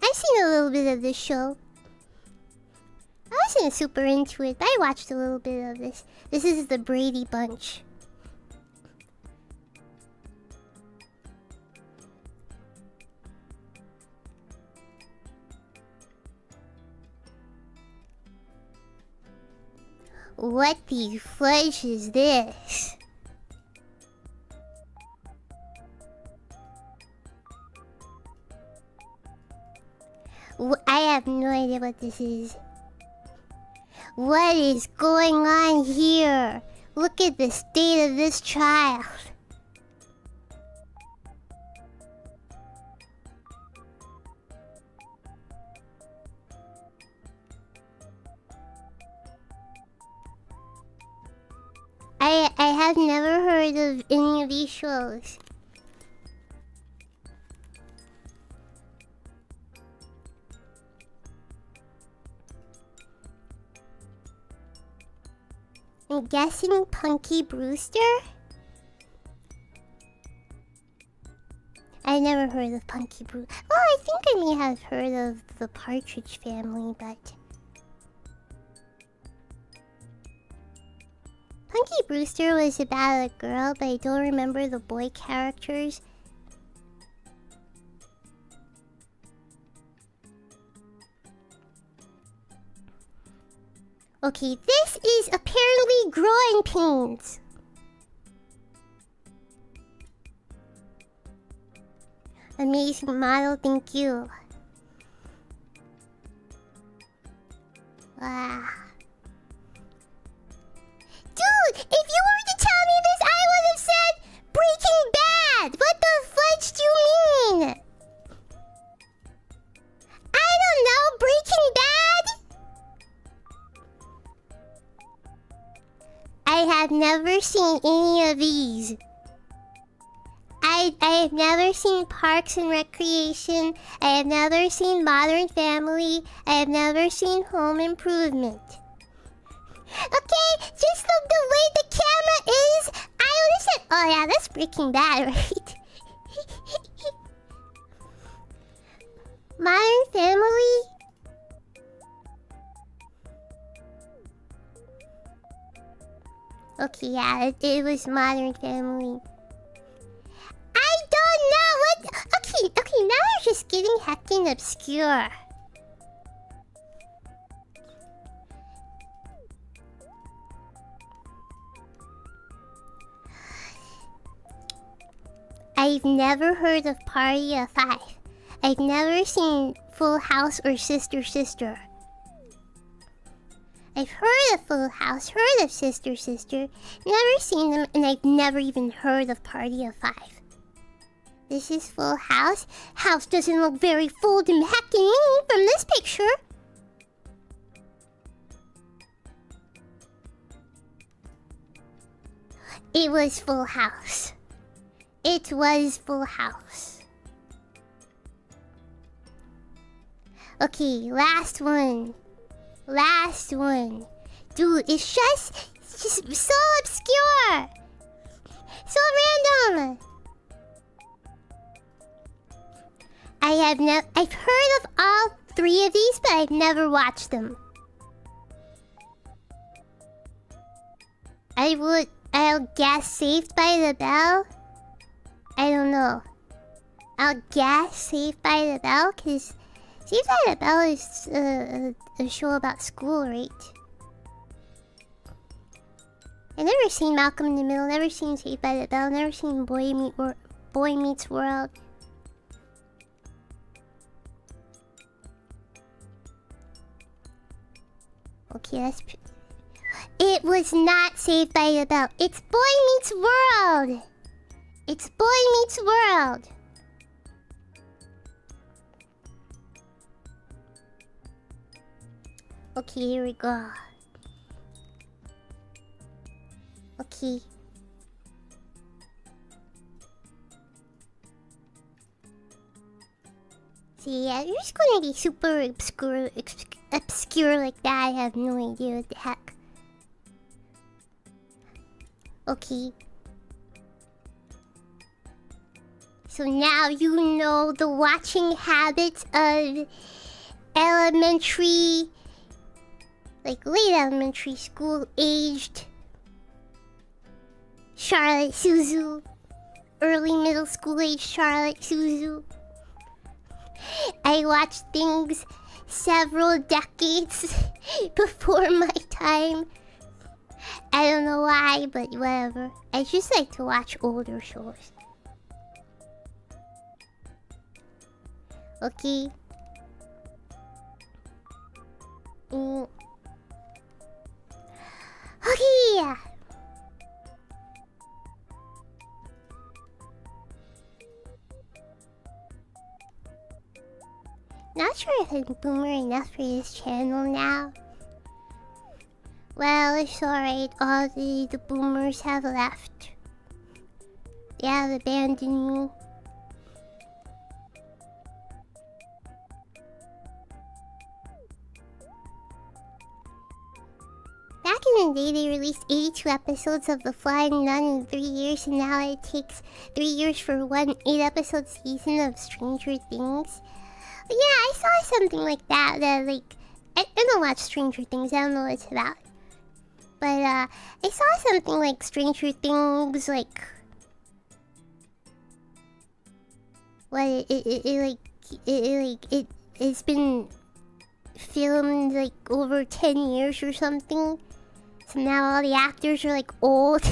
I've seen a little bit of this show. I wasn't super into it, but I watched a little bit of this. This is the Brady Bunch. What the fudge is this? I have no idea what this is. What is going on here? Look at the state of this child. I have never heard of any of these shows. I'm guessing Punky Brewster? I never heard of Punky Brewster. Well, I think I may have heard of the Partridge Family, but... Punky Brewster was about a girl, but I don't remember the boy characters. Okay, this is apparently growing pains. Amazing model, thank you. Dude, if you were to tell me this, I would have said Breaking Bad! What the fudge do you mean? I don't know, Breaking Bad? I have never seen any of these. I have never seen Parks and Recreation. I have never seen Modern Family. I have never seen Home Improvement. Okay, just the way the camera is, I would have said, oh yeah, that's Breaking Bad, right? Modern Family? Okay, yeah, it was Modern Family. I don't know what... Okay, now you're just getting heckin' obscure. I've never heard of Party of Five. I've never seen Full House or Sister Sister. I've heard of Full House, heard of Sister Sister, never seen them, and I've never even heard of Party of Five. This is Full House. House doesn't look very full to hacking from this picture. It was Full House. It was Full House. Okay, last one. Last one. Dude, it's just so obscure. So random. I've heard of all three of these, but I've never watched them. I'll guess Saved by the Bell. I don't know. I'll guess Saved by the Bell, because Saved by the Bell is a show about school, right? I've never seen Malcolm in the Middle, never seen Saved by the Bell, never seen Boy Meets World. Okay, that's... It was not Saved by the Bell. It's Boy Meets World! It's Boy Meets World! Okay, here we go. Okay. See, yeah, you're just gonna be super obscure like that. I have no idea what the heck. Okay. So now you know the watching habits of elementary, like late elementary school aged Charlotte Suzu. Early middle school aged Charlotte Suzu. I watched things several decades before my time. I don't know why, but whatever. I just like to watch older shows. Okay. Okay. Not sure if I'm boomer enough for this channel now. Well, it's alright. All the boomers have left. They have abandoned me. Back in the day, they released 82 episods of The Flying Nun in 3 years, and now it takes 3 years for one 8-episode season of Stranger Things. But yeah, I saw something like that, like... I don't watch Stranger Things, I don't know what it's about. But, I saw something like Stranger Things, like... What, it's been filmed, like, over 10 years or something. So now all the actors are, like, old.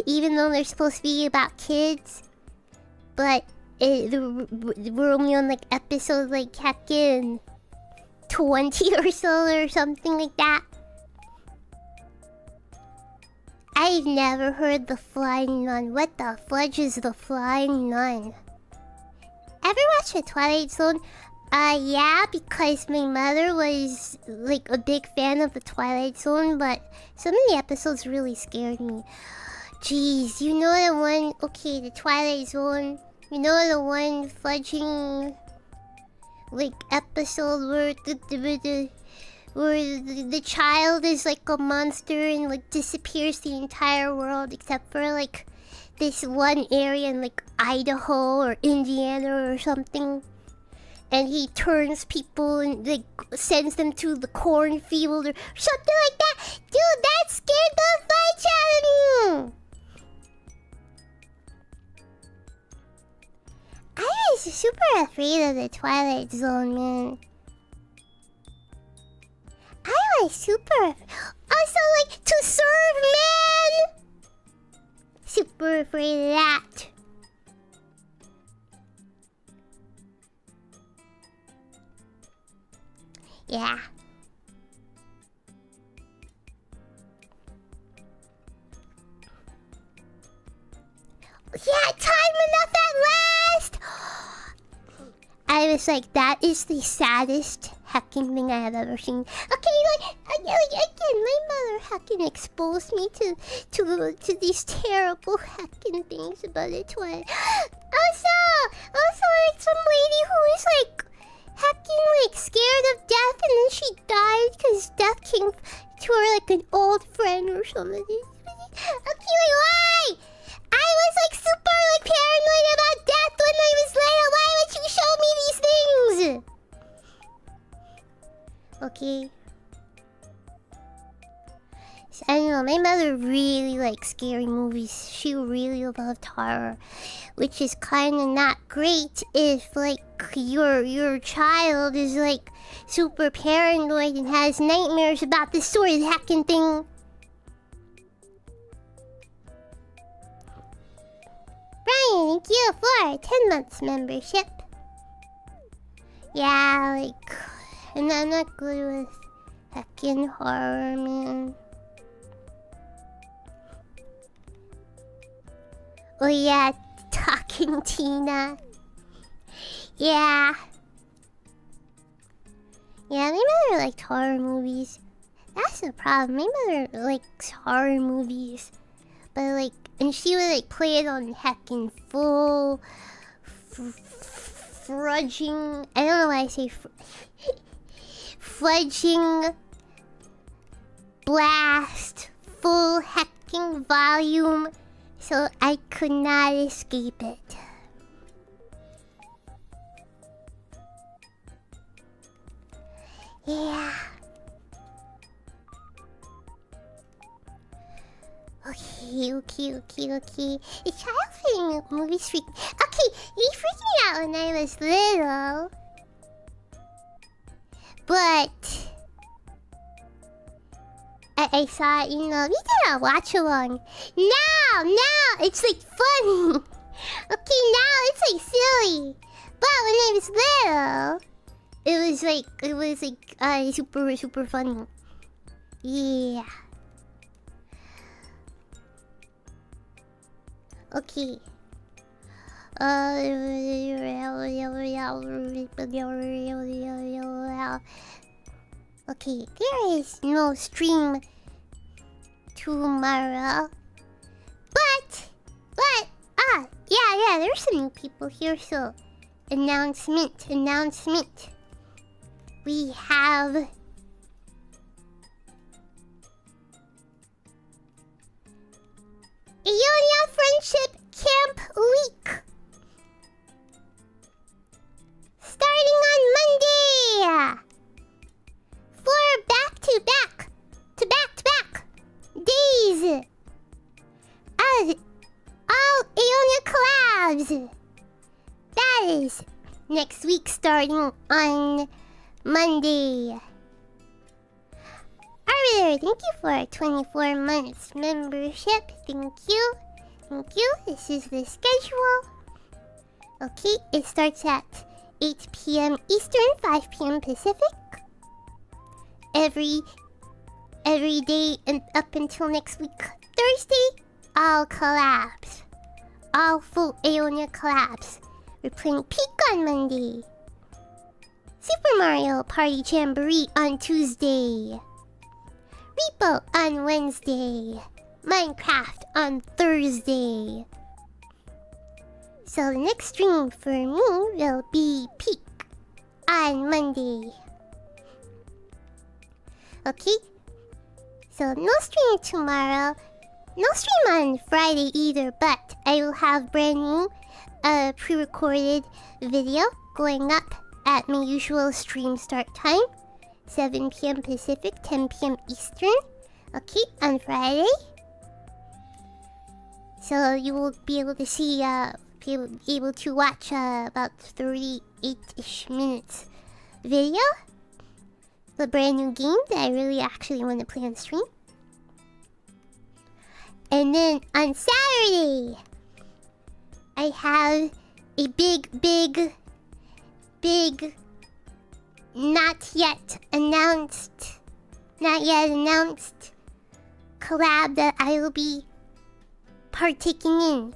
Even though they're supposed to be about kids. But... we're only on like episode like heckin' 20 or so or something like that. I've never heard the Flying Nun. What the fudge is the Flying Nun? Ever watched The Twilight Zone? Yeah, because my mother was like a big fan of The Twilight Zone, but some of the episodes really scared me. Jeez, you know the one... Okay, The Twilight Zone. You know the one fudging... like, episode where the child is like a monster and like disappears the entire world except for like this one area in like Idaho or Indiana or something. And he turns people and like sends them to the cornfield or something like that. Dude, that scared the fudge out of me. I was super afraid of the Twilight Zone, man. I was super... Also, like, to serve, man! Super afraid of that. Yeah. Yeah, time enough at last! I was like, that is the saddest hacking thing I have ever seen. Okay, like again, my mother hacking exposed me to these terrible hacking things about it. Also, like some lady who was like hacking, like scared of death, and then she died because death came to her like an old friend or something. Okay, like why? I was like super like paranoid about death when I was little. Why would you show me these things? Okay. So, I don't know, my mother really likes scary movies. She really loved horror. Which is kinda not great if like your child is like super paranoid and has nightmares about this sort of hacking thing. Brian, thank you for a 10 months membership. Yeah, like, and I'm not good with heckin' horror, man. Oh yeah, talking Tina. Yeah. Yeah, my mother liked horror movies. That's the problem. My mother likes horror movies. But like, and she would like play it on heckin' full fudging. I don't know why I say fudging blast, full heckin' volume, so I could not escape it. Yeah. Okay. The child playing movies freak. Okay, he freaked me out when I was little. But I saw it, you know, we did a watch along. Now, it's like funny. Okay, now it's like silly. But when I was little, it was like super funny. Yeah. Okay. Okay, there is no stream tomorrow. But yeah, there's some new people here, so announcement. We have Ionia Friendship Camp Week, starting on Monday. 4 back-to-back days of all Ionia collabs. That is next week, starting on Monday. Arbiter, thank you for a 24 months membership. Thank you. This is the schedule. Okay, it starts at 8 p.m. Eastern, 5 p.m. Pacific. every day and up until next week. Thursday, all collabs. All full Aeonia collabs. We're playing Peak on Monday. Super Mario Party Jamboree on Tuesday. Repo on Wednesday. Minecraft on Thursday. So the next stream for me will be Peak on Monday. Okay? So no stream tomorrow. No stream on Friday either, but I will have brand new pre-recorded video going up at my usual stream start time. 7 p.m. Pacific, 10 p.m. Eastern. Okay, on Friday. So you will be able to see, be able to watch about 38-ish minutes video. The brand new game that I really actually want to play on stream. And then on Saturday, I have a big, not yet announced collab that I will be partaking in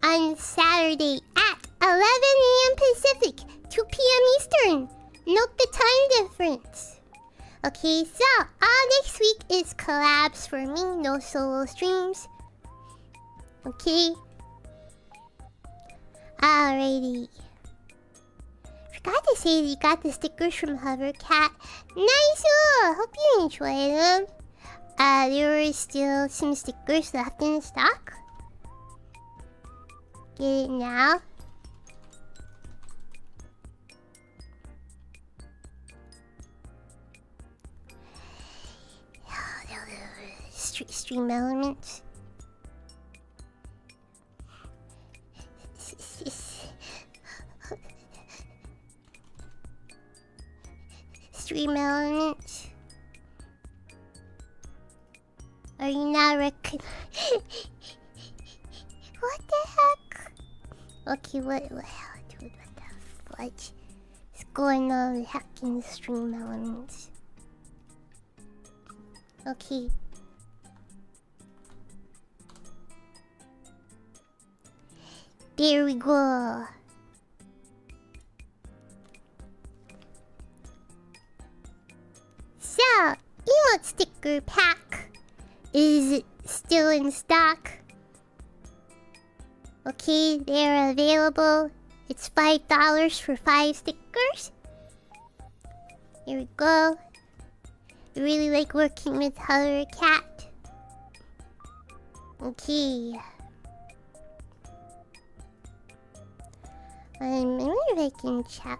on Saturday at 11 a.m. Pacific, 2 p.m. Eastern. Note the time difference. Okay, so all next week is collabs for me, no solo streams. Okay. Alrighty. Forgot to say that you got the stickers from Hovercat. Nice! Hope you enjoy them. There were still some stickers left in stock. Get it now. Stream elements. Stream elements. Are you not what the heck? Okay, what the fudge is going on with hacking stream elements? Okay. There we go. So, emote sticker pack is still in stock. Okay, they're available. It's $5 for 5 stickers. Here we go. I really like working with Hovercat. Okay. I wonder if I can check.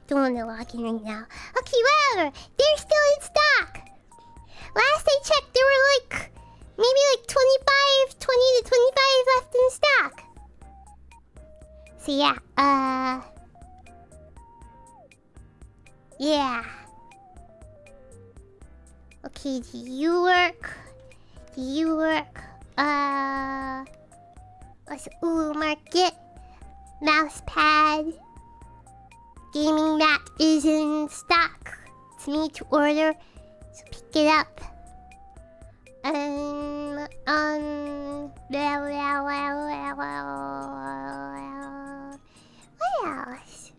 Don't want to log in right now. Okay, whatever. They're still in stock. Last I checked, there were like maybe like 20 to 25 left in stock. So yeah, yeah. Okay, do you work? What's market? Mouse pad. Gaming mat is in stock. It's me to order, so pick it up. What else?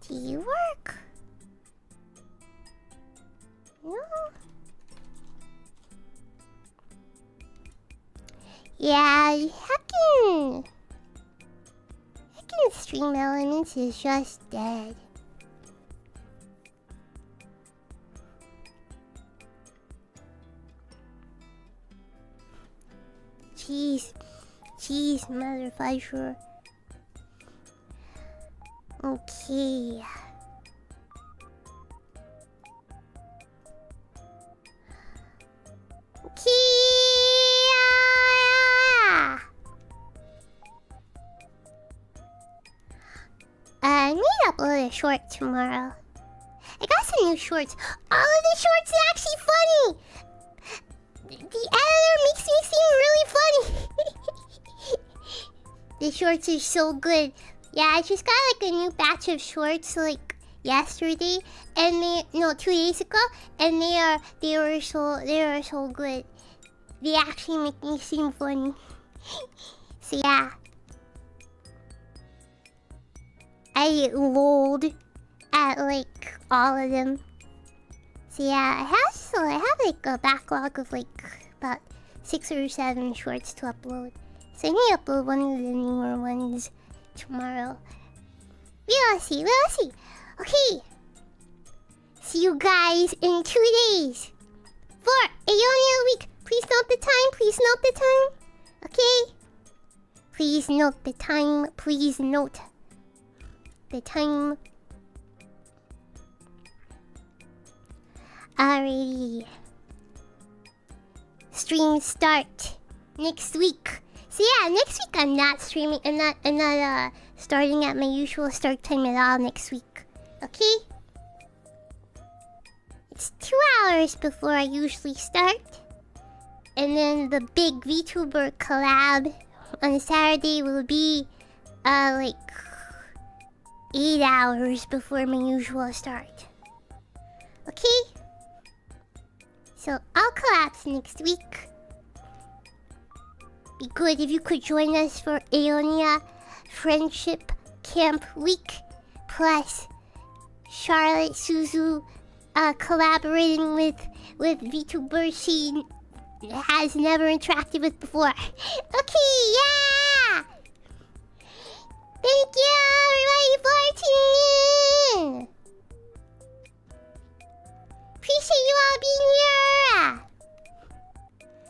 Do you work? No? Yeah, hacking stream elements is just dead. Jeez, motherfucker. Okay. I need to upload a short tomorrow. I got some new shorts. All of the shorts are actually funny. The editor makes me seem really funny. The shorts are so good. Yeah, I just got like a new batch of shorts like yesterday, and 2 days ago, and they were so good. They actually make me seem funny. So yeah, I lolled at like all of them. So yeah, I have like a backlog of like about 6 or 7 shorts to upload. So I need to upload one of the newer ones tomorrow. We'll see. Okay. See you guys in 2 days for Aeonia Week. Please note the time. Okay? Please note the time. Alrighty. Stream start next week. So yeah, next week I'm not streaming. I'm not starting at my usual start time at all next week. Okay? It's 2 hours before I usually start. And then the big VTuber collab on Saturday will be like 8 hours before my usual start. Okay? So I'll collapse next week. Be good if you could join us for Aeonia Friendship Camp Week. Plus Charlotte Suzu collaborating with VTubers she has never interacted with before. Okay, yeah! Thank you everybody for tuning in! Appreciate you all being here!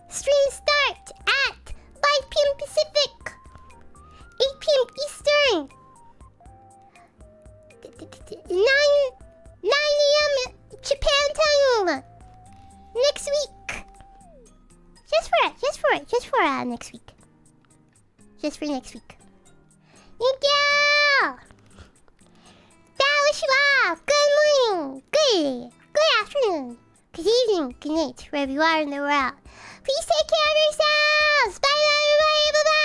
Stream start at 5 p.m. Pacific, 8 p.m. Eastern, 9 a.m. Japan time next week. Just for next week. Just for next week. Thank you! That was you all. Good morning, good afternoon, good evening, good night, wherever you are in the world. Please take care of yourselves. Bye, everybody. Bye-bye.